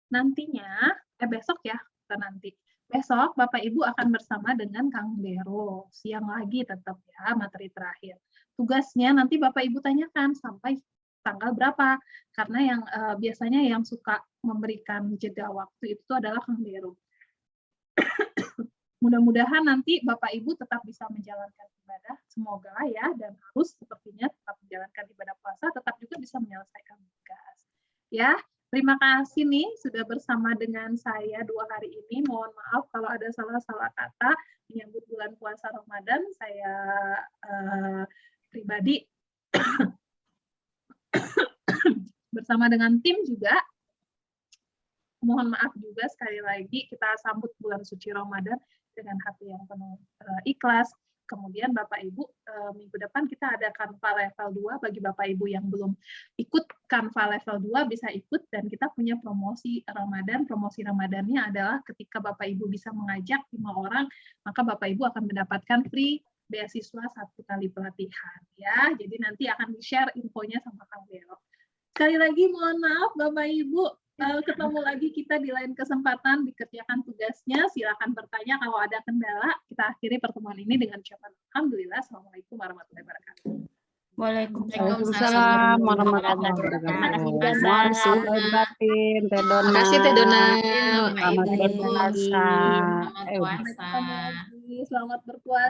nantinya, besok ya, bukan nanti. Besok Bapak Ibu akan bersama dengan Kang Dero. Siang lagi tetap ya, materi terakhir. Tugasnya nanti Bapak Ibu tanyakan sampai tanggal berapa. Karena yang biasanya yang suka memberikan jeda waktu itu adalah Kang Dero. Mudah-mudahan nanti Bapak Ibu tetap bisa menjalankan ibadah. Semoga ya, dan harus sepertinya tetap menjalankan ibadah puasa, tetap juga bisa menyelesaikan tugas. Ya. Terima kasih nih sudah bersama dengan saya 2 hari ini. Mohon maaf kalau ada salah-salah kata menyambut bulan puasa Ramadan. Saya pribadi bersama dengan tim juga. Mohon maaf juga sekali lagi kita sambut bulan suci Ramadan dengan hati yang penuh ikhlas. Kemudian Bapak Ibu, minggu depan kita ada Canva level 2, bagi Bapak Ibu yang belum ikut Canva level 2 bisa ikut, dan kita punya promosi Ramadan. Promosi Ramadannya adalah ketika Bapak Ibu bisa mengajak 5 orang, maka Bapak Ibu akan mendapatkan free beasiswa 1 kali pelatihan. Ya, jadi nanti akan di-share infonya sama Kang Dero. Sekali lagi mohon maaf Bapak Ibu, ketemu lagi kita di lain kesempatan, dikerjakan tugasnya. Silakan bertanya kalau ada kendala. Kita akhiri pertemuan ini dengan ucapan alhamdulillah. Assalamualaikum warahmatullahi wabarakatuh. Waalaikumsalam warahmatullahi wabarakatuh. Terima kasih Teh Dona. Selamat berpuasa. Selamat berpuasa.